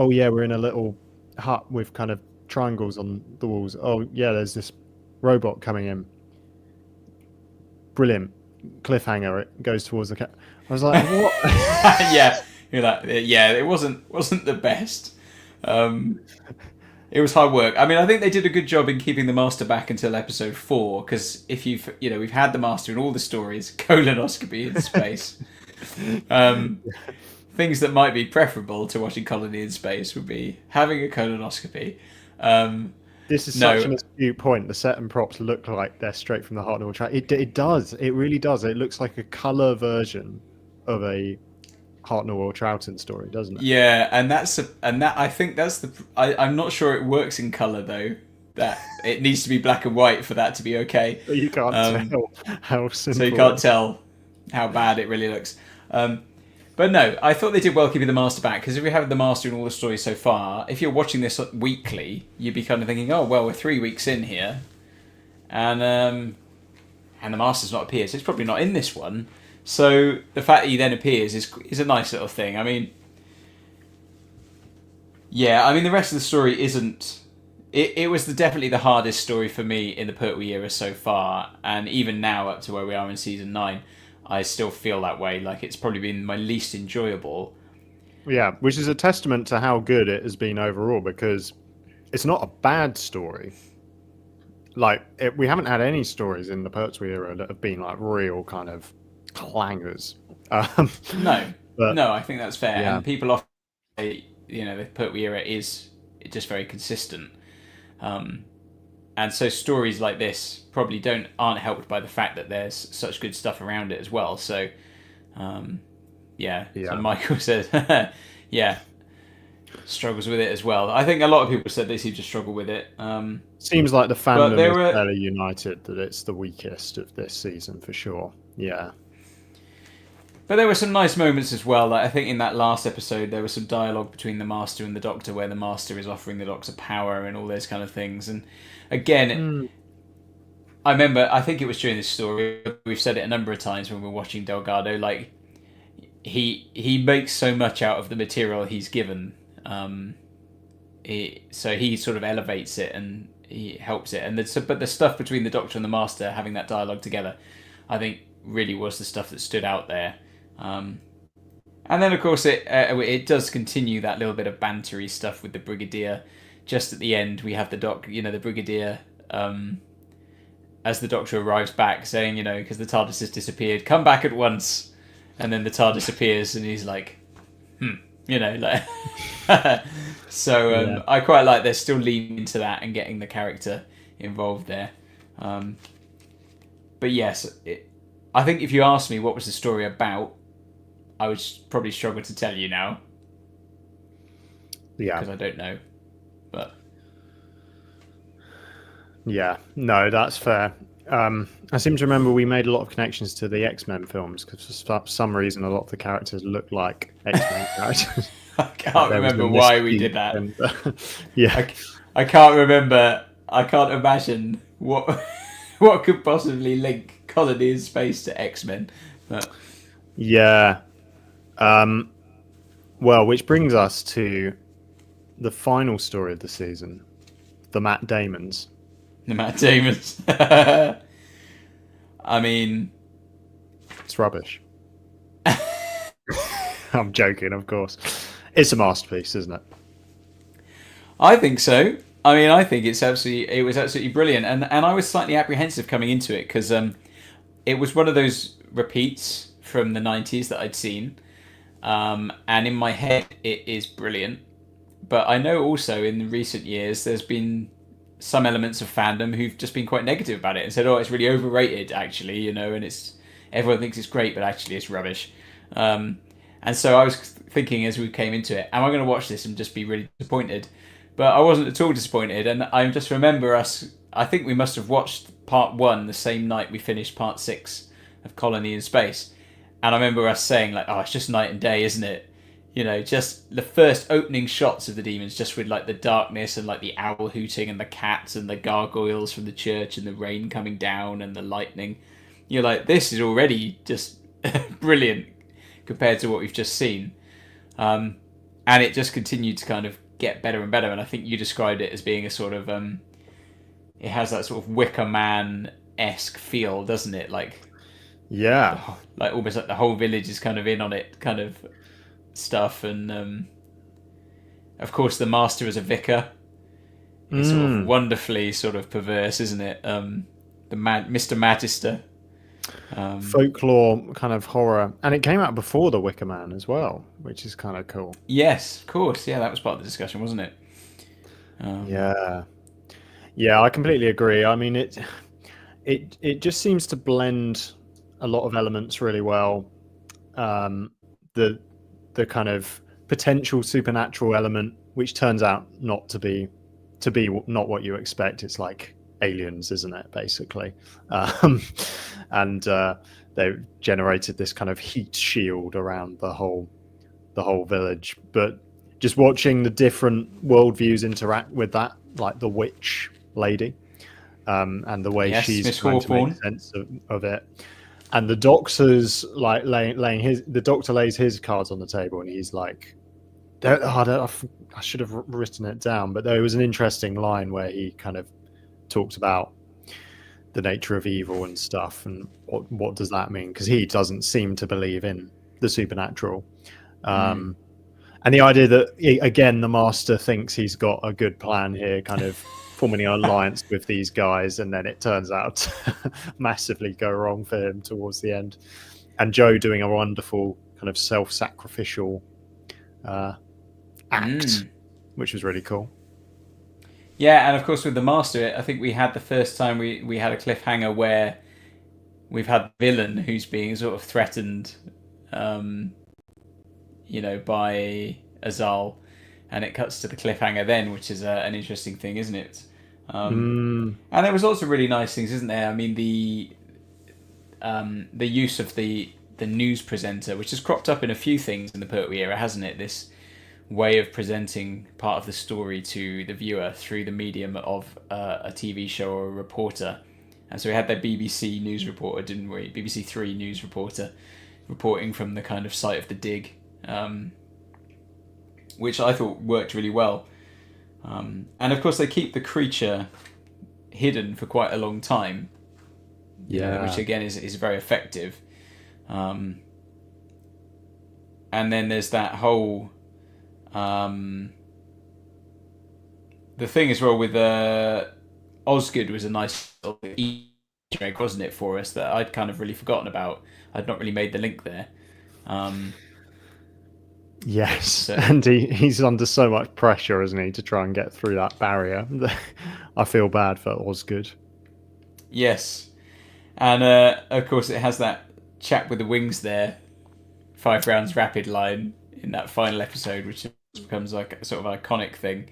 yeah, we're in a little hut with kind of triangles on the walls. Oh yeah, there's this robot coming in. Brilliant. cliffhanger. It goes towards the cat. I was like, what? Yeah, you're like, yeah, it wasn't the best. It was hard work. I mean, I think they did a good job in keeping the Master back until episode 4, because if we've had the Master in all the stories, colonoscopy in space. Things that might be preferable to watching Colony in Space would be having a colonoscopy. This is No. such an astute point. The set and props look like they're straight from the Hartnell track. It does. It really does. It looks like a colour version of a Hartnell or Troughton story, doesn't it? Yeah, and I think that's I'm not sure it works in color though. That it needs to be black and white for that to be okay. But you can't tell how simple. So you can't tell how bad it really looks. But no, I thought they did well keeping the Master back, because if we have the Master in all the stories so far, if you're watching this weekly, you'd be kind of thinking, oh well, we're 3 weeks in here, and the Master's not appeared, so it's probably not in this one. So the fact that he then appears is a nice little thing. I mean, yeah, the rest of the story isn't. It was definitely the hardest story for me in the Pertwee era so far, and even now up to where we are in season 9, I still feel that way. Like, it's probably been my least enjoyable. Yeah, which is a testament to how good it has been overall, because it's not a bad story. Like, we haven't had any stories in the Pertwee era that have been like real kind of clangers. No, but, I think that's fair. yeah. And people often say, the Pertwee era is just very consistent. And so stories like this probably aren't helped by the fact that there's such good stuff around it as well. So, yeah. So Michael says, yeah, struggles with it as well. I think a lot of people said they seem to struggle with it. Seems like the fandom is fairly united that it's the weakest of this season for sure. Yeah. But there were some nice moments as well. Like, I think in that last episode there was some dialogue between the Master and the Doctor, where the Master is offering the Doctor power and all those kind of things. And again, I remember, I think it was during this story, we've said it a number of times when we were watching Delgado, like, he makes so much out of the material he's given. So he sort of elevates it and he helps it. But the stuff between the Doctor and the Master, having that dialogue together, I think really was the stuff that stood out there. And then, of course, it does continue that little bit of bantery stuff with the Brigadier. Just at the end, we have the the Brigadier, as the Doctor arrives back, saying, because the TARDIS has disappeared, come back at once. And then the TARDIS appears, and he's like, like. So I quite like they're still leaning into that and getting the character involved there. But yes, I think if you asked me what was the story about, I would probably struggle to tell you now. Yeah. Because I don't know. But yeah, no, that's fair. I seem to remember we made a lot of connections to the X-Men films, because for some reason a lot of the characters look like X-Men characters. I can't remember why we did that. And, yeah. I can't remember. I can't imagine what could possibly link Colony in Space to X-Men. But yeah. Well, which brings us to the final story of the season, the Matt Damons. The Matt Damons. I mean, it's rubbish. I'm joking, of course. It's a masterpiece, isn't it? I think so. I mean, I think it was absolutely brilliant, and I was slightly apprehensive coming into it, because it was one of those repeats from the 90s that I'd seen, and in my head it is brilliant. But I know also in recent years there's been some elements of fandom who've just been quite negative about it and said, "Oh, it's really overrated, actually," and everyone thinks it's great, but actually it's rubbish. And so I was thinking as we came into it, am I going to watch this and just be really disappointed? But I wasn't at all disappointed, and I just remember I think we must have watched part 1 the same night we finished part 6 of Colony in Space. And I remember us saying, like, oh, it's just night and day, isn't it? Just the first opening shots of the demons, just with like the darkness and like the owl hooting and the cats and the gargoyles from the church and the rain coming down and the lightning. You're like, this is already just brilliant compared to what we've just seen. And it just continued to kind of get better and better. And I think you described it as being a sort of, it has that sort of Wicker Man-esque feel, doesn't it? Like, Yeah. Like almost like the whole village is kind of in on it, kind of stuff. And of course, the master is a vicar. Is sort of Mm. wonderfully sort of perverse, isn't it? Mr. Magister. Folklore kind of horror. And it came out before The Wicker Man as well, which is kind of cool. Yes, of course. Yeah, that was part of the discussion, wasn't it? Yeah. Yeah, I completely agree. I mean, it just seems to blend a lot of elements really well. Um, the the kind of potential supernatural element, which turns out not to be not what you expect. It's like aliens, isn't it? Basically, um, and they generated this kind of heat shield around the whole village. But just watching the different worldviews interact with that, like the witch lady, and the way Yes, she's Miss trying to make Hawthorne. sense of it, and the doctor's like laying his the doctor lays his cards on the table, and he's like, I should have written it down, but there was an interesting line where he kind of talked about the nature of evil and stuff, and what does that mean? Because he doesn't seem to believe in the supernatural. Mm. And the idea that again the master thinks he's got a good plan here, kind of forming an alliance with these guys, and then it turns out to massively go wrong for him towards the end. And Joe doing a wonderful kind of self-sacrificial act, which was really cool. Yeah, and of course with the master, I think we had the first time we had a cliffhanger where we've had the villain who's being sort of threatened, um, by Azal, and it cuts to the cliffhanger then, which is an interesting thing, isn't it? And there was also really nice things, isn't there? I mean, the use of the news presenter, which has cropped up in a few things in the Pertwee era, hasn't it? This way of presenting part of the story to the viewer through the medium of a TV show or a reporter. And so we had that BBC news reporter, didn't we? BBC Three news reporter reporting from the kind of site of the dig, which I thought worked really well. And of course, they keep the creature hidden for quite a long time, which again is very effective. And then there's that whole the thing as well with Osgood was a nice Easter egg, wasn't it, for us that I'd kind of really forgotten about. I'd not really made the link there. Yes, so, and he's under so much pressure, isn't he, to try and get through that barrier. I feel bad for Osgood. Yes, and of course it has that chap with the wings there, 5 rounds rapid line in that final episode, which becomes like a sort of iconic thing.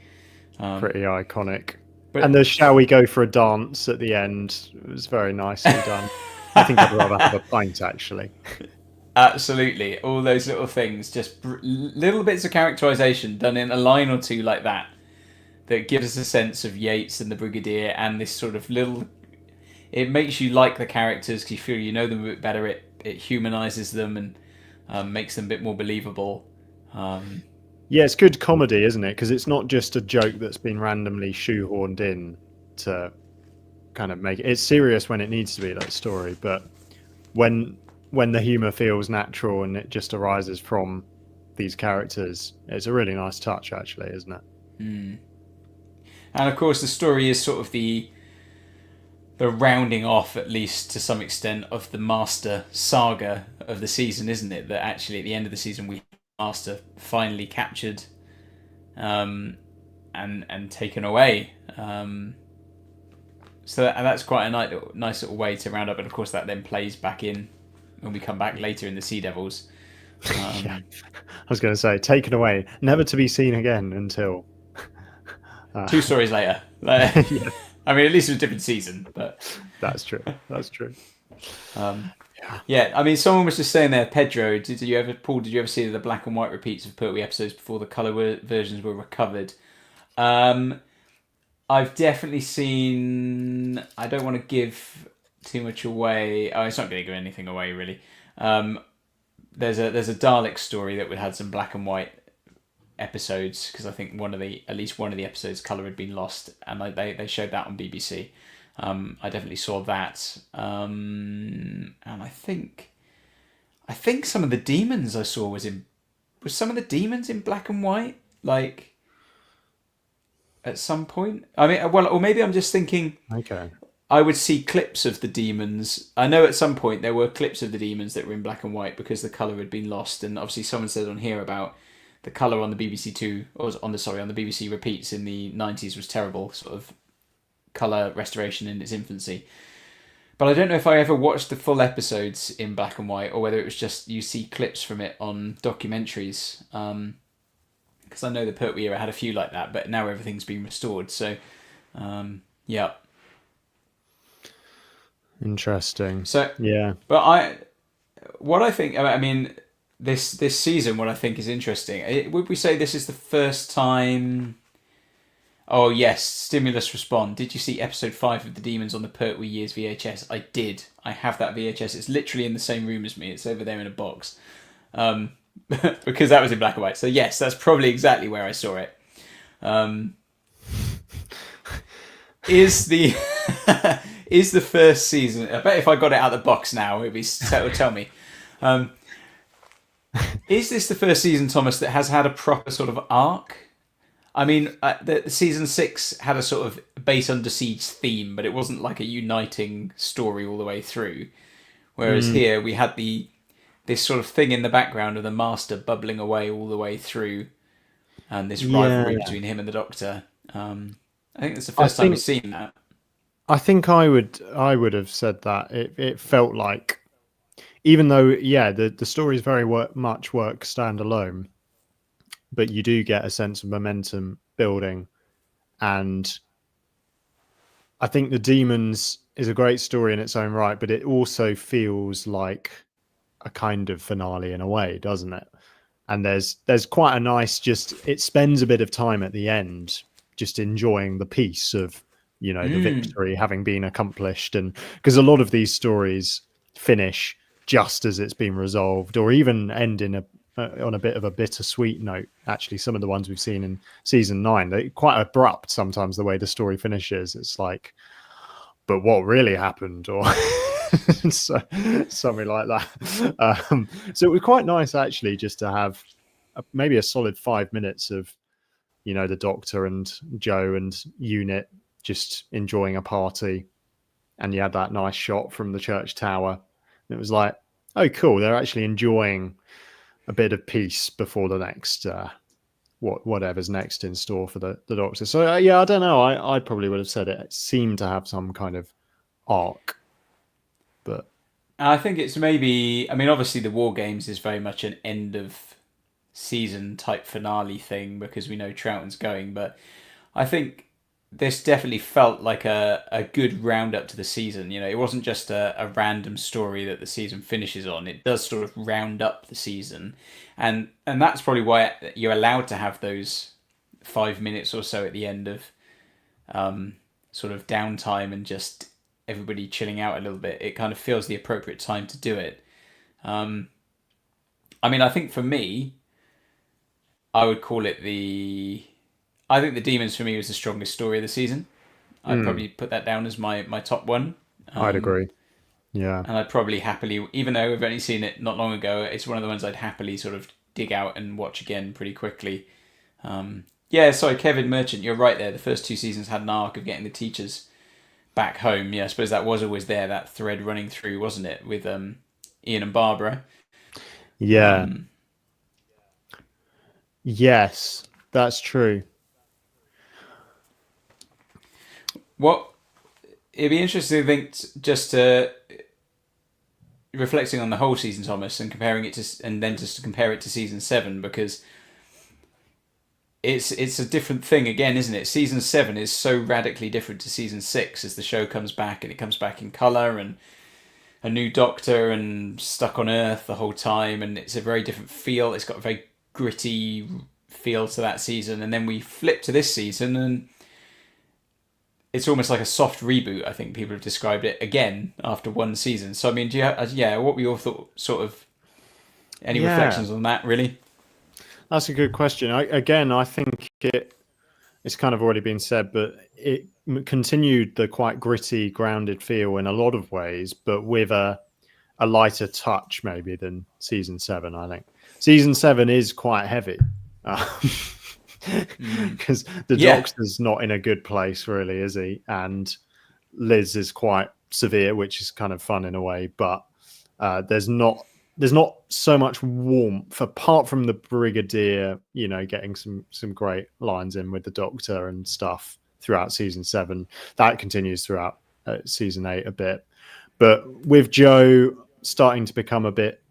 Pretty iconic. And the "shall we go for a dance" at the end was very nicely done. I think I'd rather have a pint, actually. Absolutely, all those little things, just little bits of characterization done in a line or two like that, that gives us a sense of Yates and the Brigadier, and this sort of little. It makes you like the characters because you feel you know them a bit better. It humanizes them and makes them a bit more believable. Yeah, it's good comedy, isn't it? Because it's not just a joke that's been randomly shoehorned in to kind of make it. It's serious when it needs to be, that story, but when the humor feels natural and it just arises from these characters, it's a really nice touch, actually, isn't it? And of course, the story is sort of the rounding off, at least to some extent, of the Master saga of the season, isn't it? That actually at the end of the season we Master finally captured and taken away. So that's quite a nice little way to round up, and of course that then plays back in when we come back later in the Sea Devils. Yeah. I was going to say, taken away, never to be seen again until 2 stories later. Yeah. I mean, at least it was a different season, but that's true. That's true. Yeah, I mean, someone was just saying there, Pedro. Did you ever see the black and white repeats of Pertwee episodes before the colour versions were recovered? I've definitely seen. I don't want to give too much away. Oh, it's not going to give anything away, really. There's a Dalek story that had some black and white episodes because I think at least one of the episodes colour had been lost, and they showed that on BBC. I definitely saw that, and I think some of the demons I saw was some of the demons in black and white, like at some point. I mean, well, or maybe I'm just thinking Okay. I would see clips of the demons. I know at some point there were clips of the demons that were in black and white because the color had been lost, and obviously someone said on here about the color on the BBC Two, or on the BBC repeats in the 90s was terrible, sort of color restoration in its infancy. But I don't know if I ever watched the full episodes in black and white, or whether it was just you see clips from it on documentaries. Because I know the Pertwee era had a few like that, but now everything's been restored. So, yeah. Interesting. So, Yeah. but what I think, I mean, this season, what I think is interesting. Would we say this is the first time? Oh yes, stimulus respond. Did you see episode 5 of the Demons on the Pertwee Years VHS? I did. I have that VHS. It's literally in the same room as me. It's over there in a box. Because that was in black and white. So yes, that's probably exactly where I saw it. Is the is the first season? I bet if I got it out of the box now, it would tell me. Is this the first season, Thomas, that has had a proper sort of arc? I mean, the season 6 had a sort of base under siege theme, but it wasn't like a uniting story all the way through. Whereas here we had this sort of thing in the background of the Master bubbling away all the way through, and this rivalry between him and the Doctor. I think it's the first time we've seen that. I think I would have said that it felt like, even though the stories very much work standalone, but you do get a sense of momentum building, and I think the Demons is a great story in its own right, but it also feels like a kind of finale in a way, doesn't it? And there's quite a nice, just it spends a bit of time at the end just enjoying the peace of the victory having been accomplished, and because a lot of these stories finish just as it's been resolved, or even end in on a bit of a bittersweet note. Actually, some of the ones we've seen in season 9, they're quite abrupt sometimes, the way the story finishes. It's like, but what really happened, or so, something like that. So it was quite nice actually just to have maybe a solid 5 minutes of the Doctor and Joe and Unit just enjoying a party, and you had that nice shot from the church tower. It was like, oh cool, they're actually enjoying a bit of peace before the next whatever's next in store for the Doctor. So I don't know, I probably would have said it seemed to have some kind of arc, but I think it's maybe, I mean, obviously the War Games is very much an end of season type finale thing because we know Troughton's going, but I think this definitely felt like a good roundup to the season. It wasn't just a random story that the season finishes on. It does sort of round up the season, and that's probably why you're allowed to have those 5 minutes or so at the end of sort of downtime and just everybody chilling out a little bit. It kind of feels the appropriate time to do it. I mean, I think for me, I would call it I think the Demons for me was the strongest story of the season. I'd probably put that down as my top one. I'd agree. Yeah. And I'd probably happily, even though I've only seen it not long ago, it's one of the ones I'd happily sort of dig out and watch again pretty quickly. Sorry, Kevin Merchant, you're right there. The first 2 seasons had an arc of getting the teachers back home. Yeah, I suppose that was always there, that thread running through, wasn't it, with Ian and Barbara? Yeah. Yes, that's true. It'd be interesting to think, just to reflecting on the whole season, Thomas, and comparing it to compare it to season 7, because it's a different thing again, isn't it? Season 7 is so radically different to season 6 as the show comes back, and it comes back in colour and a new Doctor and stuck on Earth the whole time, and it's a very different feel. It's got a very gritty feel to that season, and then we flip to this season and it's almost like a soft reboot. I think people have described it again after one season. So I mean, what were your thoughts? Sort of any reflections on that? Really, that's a good question. I think it's kind of already been said, but continued the quite gritty, grounded feel in a lot of ways, but with a lighter touch maybe than season 7. I think season 7 is quite heavy because the Yeah. Doctor's not in a good place, really, is he? And Liz is quite severe, which is kind of fun in a way, but there's not so much warmth apart from the Brigadier, getting some great lines in with the Doctor and stuff throughout season 7. That continues throughout season 8 a bit, but with Joe starting to become a bit,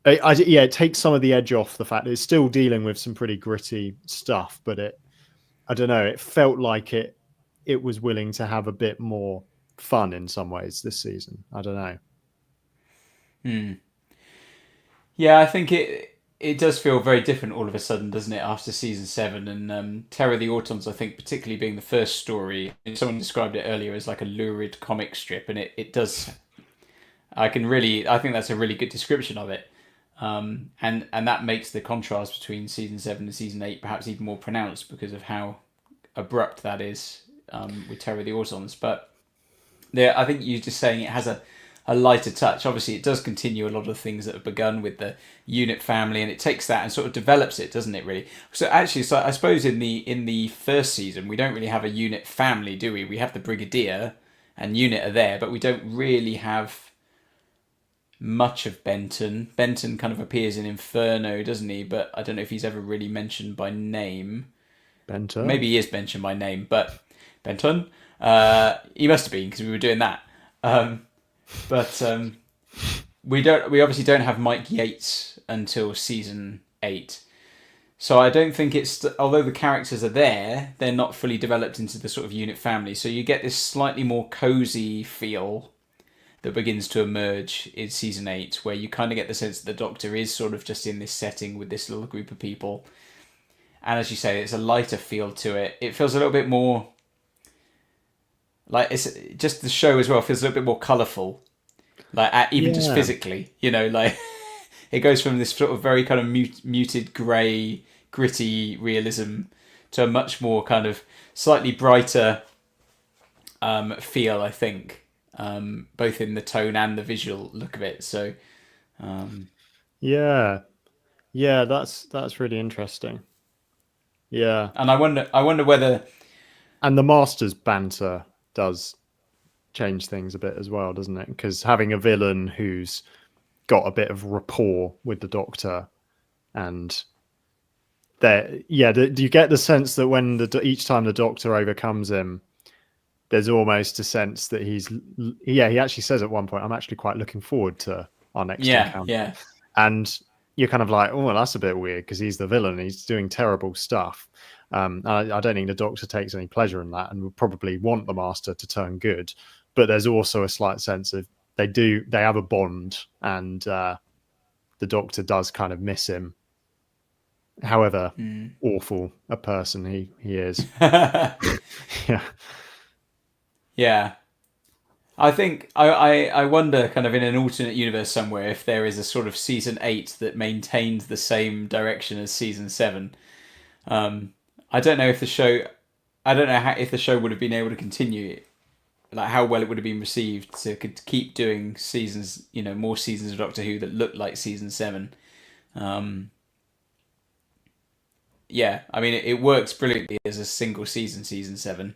it takes some of the edge off the fact that it's still dealing with some pretty gritty stuff, but I don't know, it felt like it was willing to have a bit more fun in some ways this season. I don't know. Yeah, I think it does feel very different all of a sudden, doesn't it, after season 7? And Terror of the Autons, I think, particularly being the first story, someone described it earlier as like a lurid comic strip, and it does. I think that's a really good description of it. And that makes the contrast between season 7 and season 8 perhaps even more pronounced because of how abrupt that is with Terror of the Autons. But I think you're just saying it has a lighter touch. Obviously, it does continue a lot of things that have begun with the unit family, and it takes that and sort of develops it, doesn't it? Really. So actually, I suppose in the first season, we don't really have a unit family, do we? We have the Brigadier and unit are there, but we don't really have much of Benton. Benton kind of appears in Inferno, doesn't he? But I don't know if he's ever really mentioned by name. Benton. Maybe he is mentioned by name, but Benton. He must have been because we were doing that. But we obviously don't have Mike Yates until season 8. So I don't think although the characters are there, they're not fully developed into the sort of unit family. So you get this slightly more cozy feel that begins to emerge in season 8, where you kind of get the sense that the Doctor is sort of just in this setting with this little group of people. And as you say, it's a lighter feel to it. It feels a little bit more like it's just the show as well feels a little bit more colourful, like even just physically, like it goes from this sort of very kind of muted grey, gritty realism to a much more kind of slightly brighter feel, I think. Both in the tone and the visual look of it. So, yeah, that's really interesting. Yeah, and I wonder whether, and the Masters banter does change things a bit as well, doesn't it? Because having a villain who's got a bit of rapport with the Doctor, and you get the sense that when each time the Doctor overcomes him, there's almost a sense that he actually says at one point, I'm actually quite looking forward to our next encounter. Yeah. And you're kind of like, oh, well, that's a bit weird because he's the villain. He's doing terrible stuff. I don't think the Doctor takes any pleasure in that and would probably want the Master to turn good. But there's also a slight sense of they have a bond, and the Doctor does kind of miss him, however awful a person he is. Yeah. Yeah. I think I wonder kind of in an alternate universe somewhere if there is a sort of season 8 that maintained the same direction as season 7. I don't know if the show if the show would have been able to continue, like how well it would have been received to keep doing seasons, more seasons of Doctor Who that looked like season 7. Yeah, I mean it works brilliantly as a single season 7,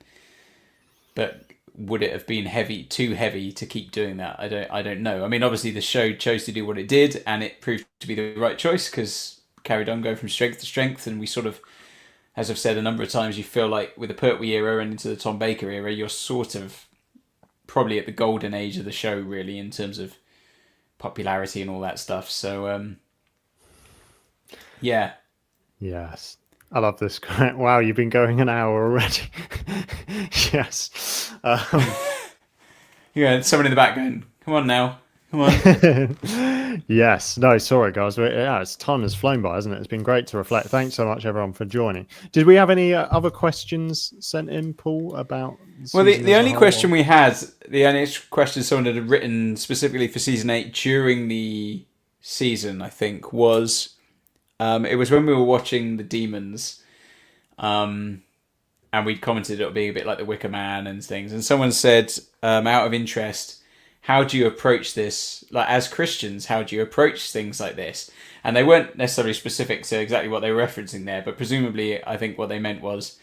but would it have been too heavy to keep doing that? I don't know. I mean, obviously the show chose to do what it did, and it proved to be the right choice because carried on going from strength to strength, and we sort of, as I've said a number of times, you feel like with the Pertwee era and into the Tom Baker era, you're sort of probably at the golden age of the show, really, in terms of popularity and all that stuff. So, yeah. Yes. I love this. Wow, you've been going an hour already. Yes. Yeah, someone in the back going, come on now. Come on. Yes. No, sorry, guys. Time has flown by, hasn't it? It's been great to reflect. Thanks so much, everyone, for joining. Did we have any other questions sent in, Paul, about the only question we had, the only question someone had written specifically for season 8 during the season, I think, was... it was when we were watching The Demons, and and we'd commented it being a bit like the Wicker Man and things. And someone said, out of interest, how do you approach this? Like, as Christians, how do you approach things like this? And they weren't necessarily specific to exactly what they were referencing there, but presumably, I think what they meant was,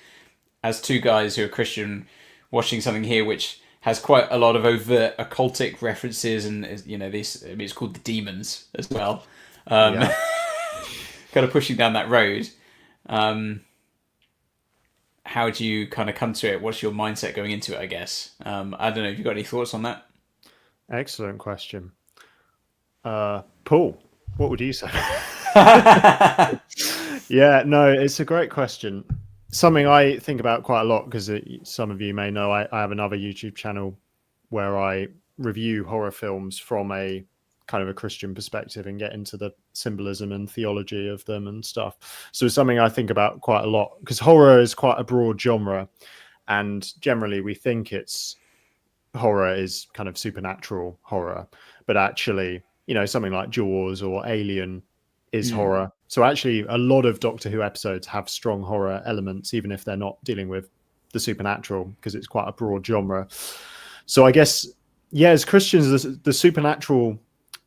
as two guys who are Christian, watching something here which has quite a lot of overt occultic references, and these. I mean, it's called the demons as well. Yeah. Kind of pushing down that road. How do you kind of come to it? What's your mindset going into it, I guess? I don't know. Have you got any thoughts on that? Excellent question. Paul, what would you say? Yeah, no, it's a great question. Something I think about quite a lot, because some of you may know I have another YouTube channel where I review horror films from a kind of a Christian perspective and get into the symbolism and theology of them and stuff. So it's something I think about quite a lot, because horror is quite a broad genre, and generally we think horror is kind of supernatural horror, but actually, something like Jaws or Alien is horror. So actually a lot of Doctor Who episodes have strong horror elements, even if they're not dealing with the supernatural, because it's quite a broad genre. So I guess, yeah, as Christians, the supernatural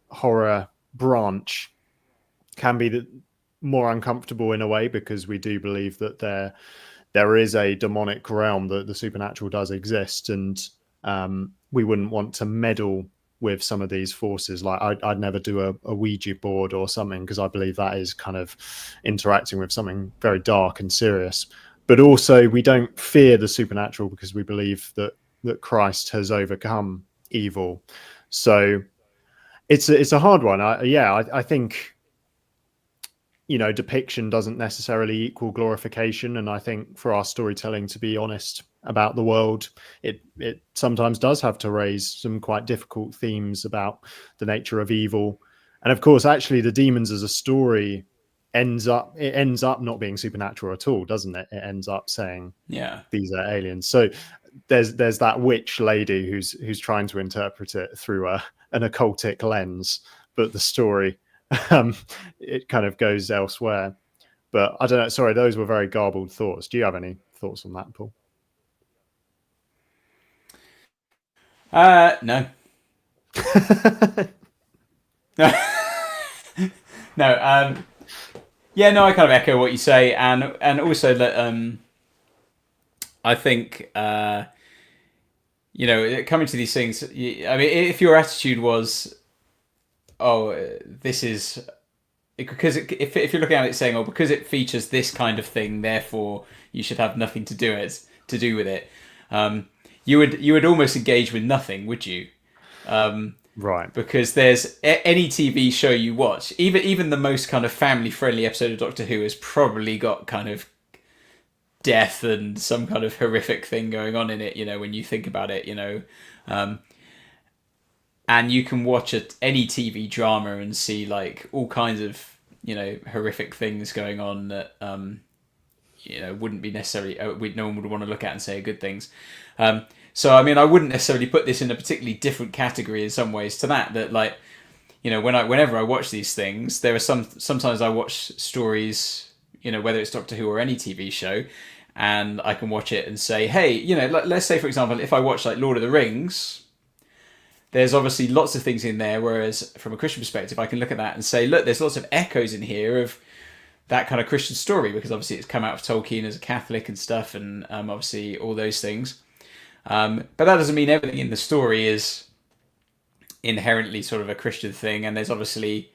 horror branch can be more uncomfortable in a way, because we do believe that there is a demonic realm, that the supernatural does exist, and we wouldn't want to meddle with some of these forces. Like I'd never do a Ouija board or something, because I believe that is kind of interacting with something very dark and serious. But also we don't fear the supernatural, because we believe that Christ has overcome evil. So it's a hard one. I think, depiction doesn't necessarily equal glorification. And I think for our storytelling to be honest about the world, it sometimes does have to raise some quite difficult themes about the nature of evil. And of course, actually, the demons as a story ends up not being supernatural at all, doesn't it? It ends up saying, yeah, these are aliens. So there's that witch lady who's trying to interpret it through an occultic lens, but the story it kind of goes elsewhere. But I don't know. Sorry, those were very garbled thoughts. Do you have any thoughts on that, Paul? No. No. Yeah, no, I kind of echo what you say, and also that I think coming to these things. I mean, if your attitude was, this is because if you're looking at it saying, because it features this kind of thing, therefore you should have nothing to do with it. You would almost engage with nothing, would you? Right. Because there's any TV show you watch, even the most kind of family-friendly episode of Doctor Who has probably got kind of death and some kind of horrific thing going on in it, when you think about it, and you can watch any TV drama and see like all kinds of, horrific things going on that, wouldn't be necessarily, no one would want to look at and say are good things. So, I mean, I wouldn't necessarily put this in a particularly different category in some ways to that like, whenever I watch these things, there are sometimes I watch stories, whether it's Doctor Who or any TV show, and I can watch it and say, hey, let's say, for example, if I watch like Lord of the Rings, there's obviously lots of things in there, whereas from a Christian perspective, I can look at that and say, look, there's lots of echoes in here of that kind of Christian story, because obviously it's come out of Tolkien as a Catholic and stuff, and obviously all those things. But that doesn't mean everything in the story is inherently sort of a Christian thing, and there's obviously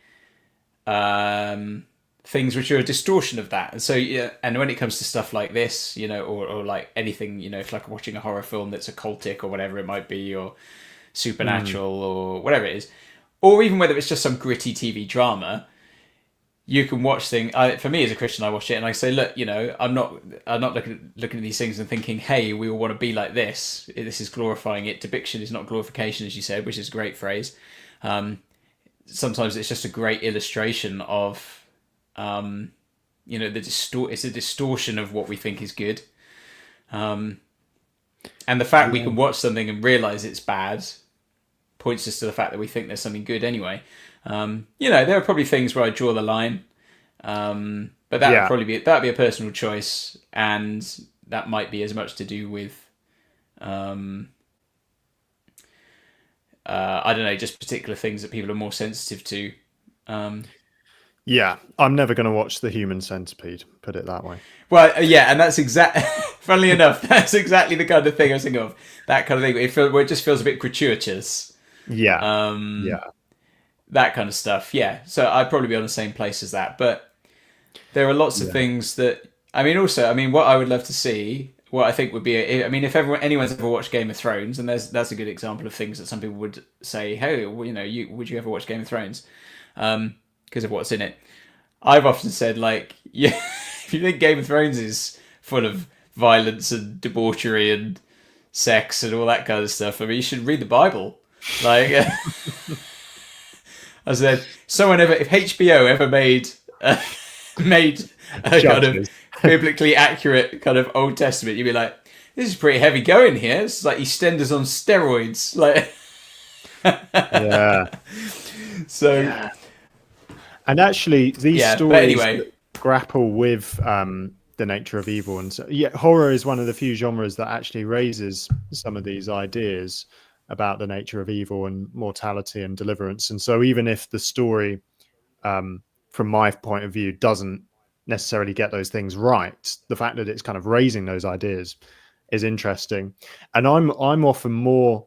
things which are a distortion of that. And so, and when it comes to stuff like this, or like anything, if like watching a horror film that's occultic or whatever it might be, or supernatural or whatever it is, or even whether it's just some gritty TV drama, you can watch things. For me as a Christian, I watch it and I say, look, I'm not looking at these things and thinking, hey, we all want to be like this. This is glorifying it. Depiction is not glorification, as you said, which is a great phrase. Sometimes it's just a great illustration of, it's a distortion of what we think is good. And the fact we can watch something and realize it's bad points us to the fact that we think there's something good anyway. There are probably things where I draw the line, but that'd be a personal choice, and that might be as much to do with, I don't know, just particular things that people are more sensitive to. Yeah, I'm never going to watch The Human Centipede, put it that way. Well, yeah, and that's funnily enough, that's exactly the kind of thing I was thinking of. That kind of thing where it just feels a bit gratuitous. Yeah. Yeah. That kind of stuff. Yeah. So I'd probably be on the same place as that. But there are lots of things that, I mean, also, I mean, what I would love to see, what I think would be, I mean, if anyone's ever watched Game of Thrones, and that's a good example of things that some people would say, hey, well, you know, would you ever watch Game of Thrones? Because of what's in it. I've often said, like, yeah, if you think Game of Thrones is full of violence and debauchery and sex and all that kind of stuff, I mean, you should read the Bible. Like, I said, if HBO ever made a kind of biblically accurate kind of Old Testament, you'd be like, this is pretty heavy going here. It's like EastEnders on steroids. Like, yeah. So. Yeah. And actually, these stories that grapple with the nature of evil, and so, yeah, horror is one of the few genres that actually raises some of these ideas about the nature of evil and mortality and deliverance. And so, even if the story, from my point of view, doesn't necessarily get those things right, the fact that it's kind of raising those ideas is interesting. And I'm often more.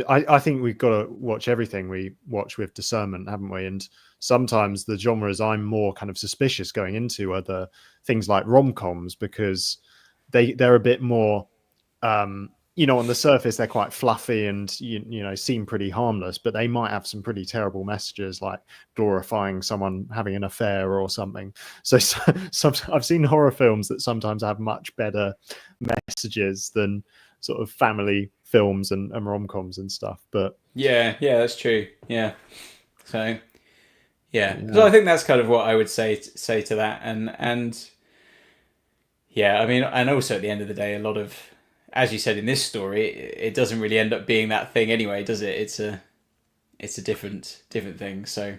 I think we've got to watch everything we watch with discernment, haven't we? And sometimes the genres I'm more kind of suspicious going into are the things like rom-coms, because they're a bit more, you know, on the surface they're quite fluffy and you know seem pretty harmless, but they might have some pretty terrible messages, like glorifying someone having an affair or something. So I've seen horror films that sometimes have much better messages than sort of family films and rom-coms and stuff. But yeah, that's true. Yeah. So so I think that's kind of what I would say to that. And yeah, I mean, and also at the end of the day, a lot of, as you said in this story, it doesn't really end up being that thing anyway, does it? It's a different thing. So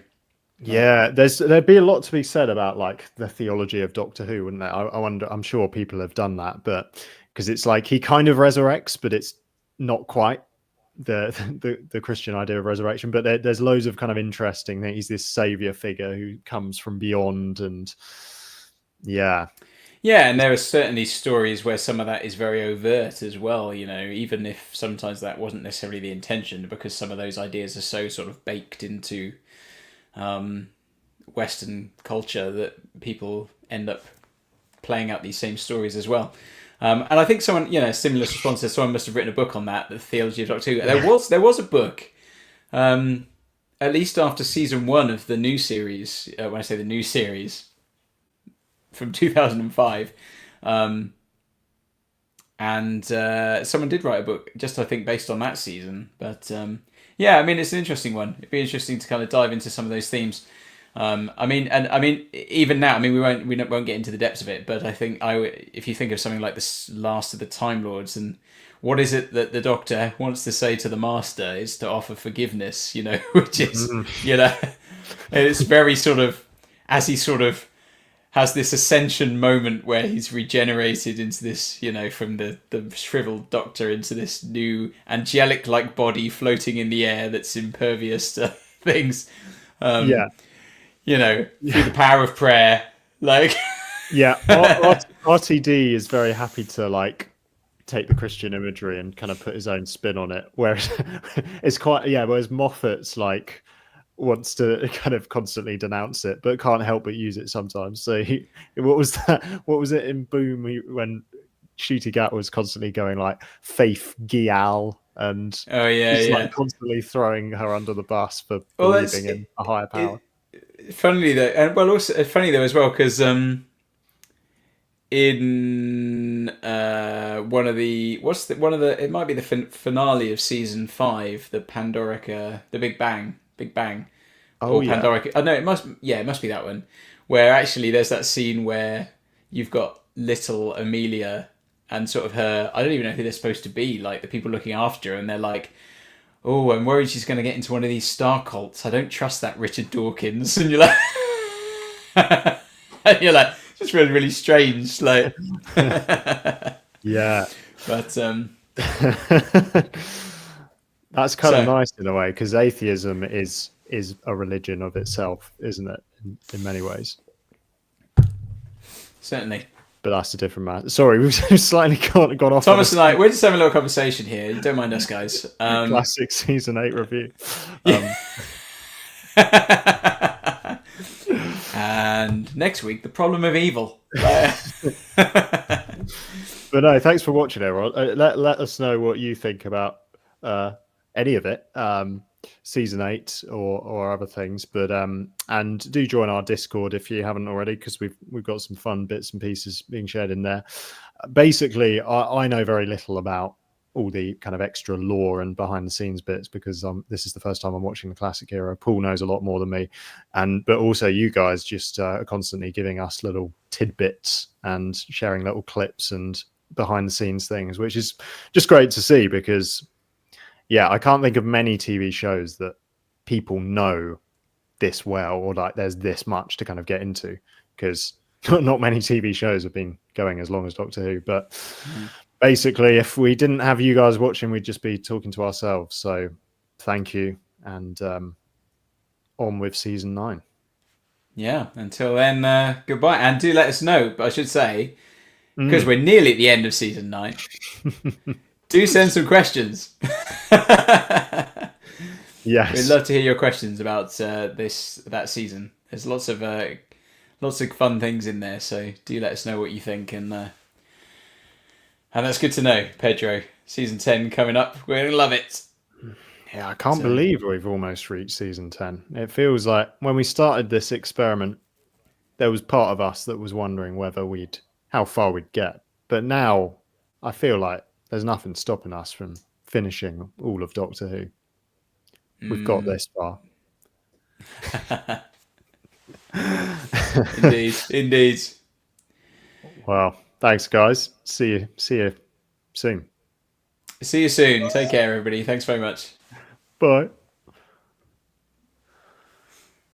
yeah, there'd be a lot to be said about like the theology of Doctor Who, wouldn't there? I wonder. I'm sure people have done that, but because it's like he kind of resurrects, but it's not quite the Christian idea of resurrection. But there's loads of kind of interesting things. He's this savior figure who comes from beyond, and yeah, and there are certainly stories where some of that is very overt as well. You know, even if sometimes that wasn't necessarily the intention, because some of those ideas are so sort of baked into Western culture that people end up playing out these same stories as well. And I think someone, you know, similar response to someone must have written a book on that, the theology of Doctor Who. There was a book, at least after season 1 of the new series. When I say the new series, from 2005, and someone did write a book, just I think based on that season. But yeah, I mean, it's an interesting one. It'd be interesting to kind of dive into some of those themes. I mean, even now, I mean, we won't get into the depths of it, but I think if you think of something like the Last of the Time Lords, and what is it that the Doctor wants to say to the Master is to offer forgiveness, you know, which is, you know, it's very sort of, as he sort of has this ascension moment where he's regenerated into this, you know, from the shriveled Doctor into this new angelic-like body floating in the air that's impervious to things. You know, through the power of prayer, like. Yeah, RTD is very happy to like take the Christian imagery and kind of put his own spin on it. Whereas it's quite whereas Moffat's like wants to kind of constantly denounce it, but can't help but use it sometimes. So what was that? What was it in Boom when Shooty Gat was constantly going like Faith Gial and like constantly throwing her under the bus for believing in a higher power. Funnily though, and well, also funny though as well, because in one of the it might be the finale of season 5, the Pandorica, the Big Bang. Oh yeah. Pandorica. Oh no, it must be that one, where actually there's that scene where you've got little Amelia and sort of her. I don't even know who they're supposed to be, like the people looking after her, and they're like, oh, I'm worried she's going to get into one of these star cults. I don't trust that Richard Dawkins. And you're like, Just really, really strange. Like, Yeah. but That's kind of so nice in a way, because atheism is a religion of itself, isn't it? In many ways. certainly. But that's a different matter. Sorry, we've slightly gone off on Thomas and I, we're just having a little conversation here. Don't mind us, guys. a classic season 8 review. And next week, the problem of evil. But no, thanks for watching, everyone. Let us know what you think about any of it, season 8 or other things. But and do join our Discord if you haven't already, because we've got some fun bits and pieces being shared in there. Basically, I know very little about all the kind of extra lore and behind the scenes bits, because this is the first time I'm watching the classic era. Paul knows a lot more than me, but also you guys just are constantly giving us little tidbits and sharing little clips and behind the scenes things, which is just great to see, because I can't think of many TV shows that people know this well, or like there's this much to kind of get into, because not many TV shows have been going as long as Doctor Who. But basically, if we didn't have you guys watching, we'd just be talking to ourselves. So thank you, and on with season 9. Yeah, until then, goodbye. And do let us know, I should say, because we're nearly at the end of season 9. Do send some questions. Yes, we'd love to hear your questions about that season. There's lots of fun things in there, so do let us know what you think, and that's good to know. Pedro, season 10 coming up. We're gonna love it. Yeah, I can't believe we've almost reached season 10. It feels like when we started this experiment, there was part of us that was wondering how far we'd get. But now I feel like there's nothing stopping us from finishing all of Doctor Who. We've got this far. Indeed. Well, thanks, guys. See you soon. See you soon. Take care, everybody. Thanks very much. Bye.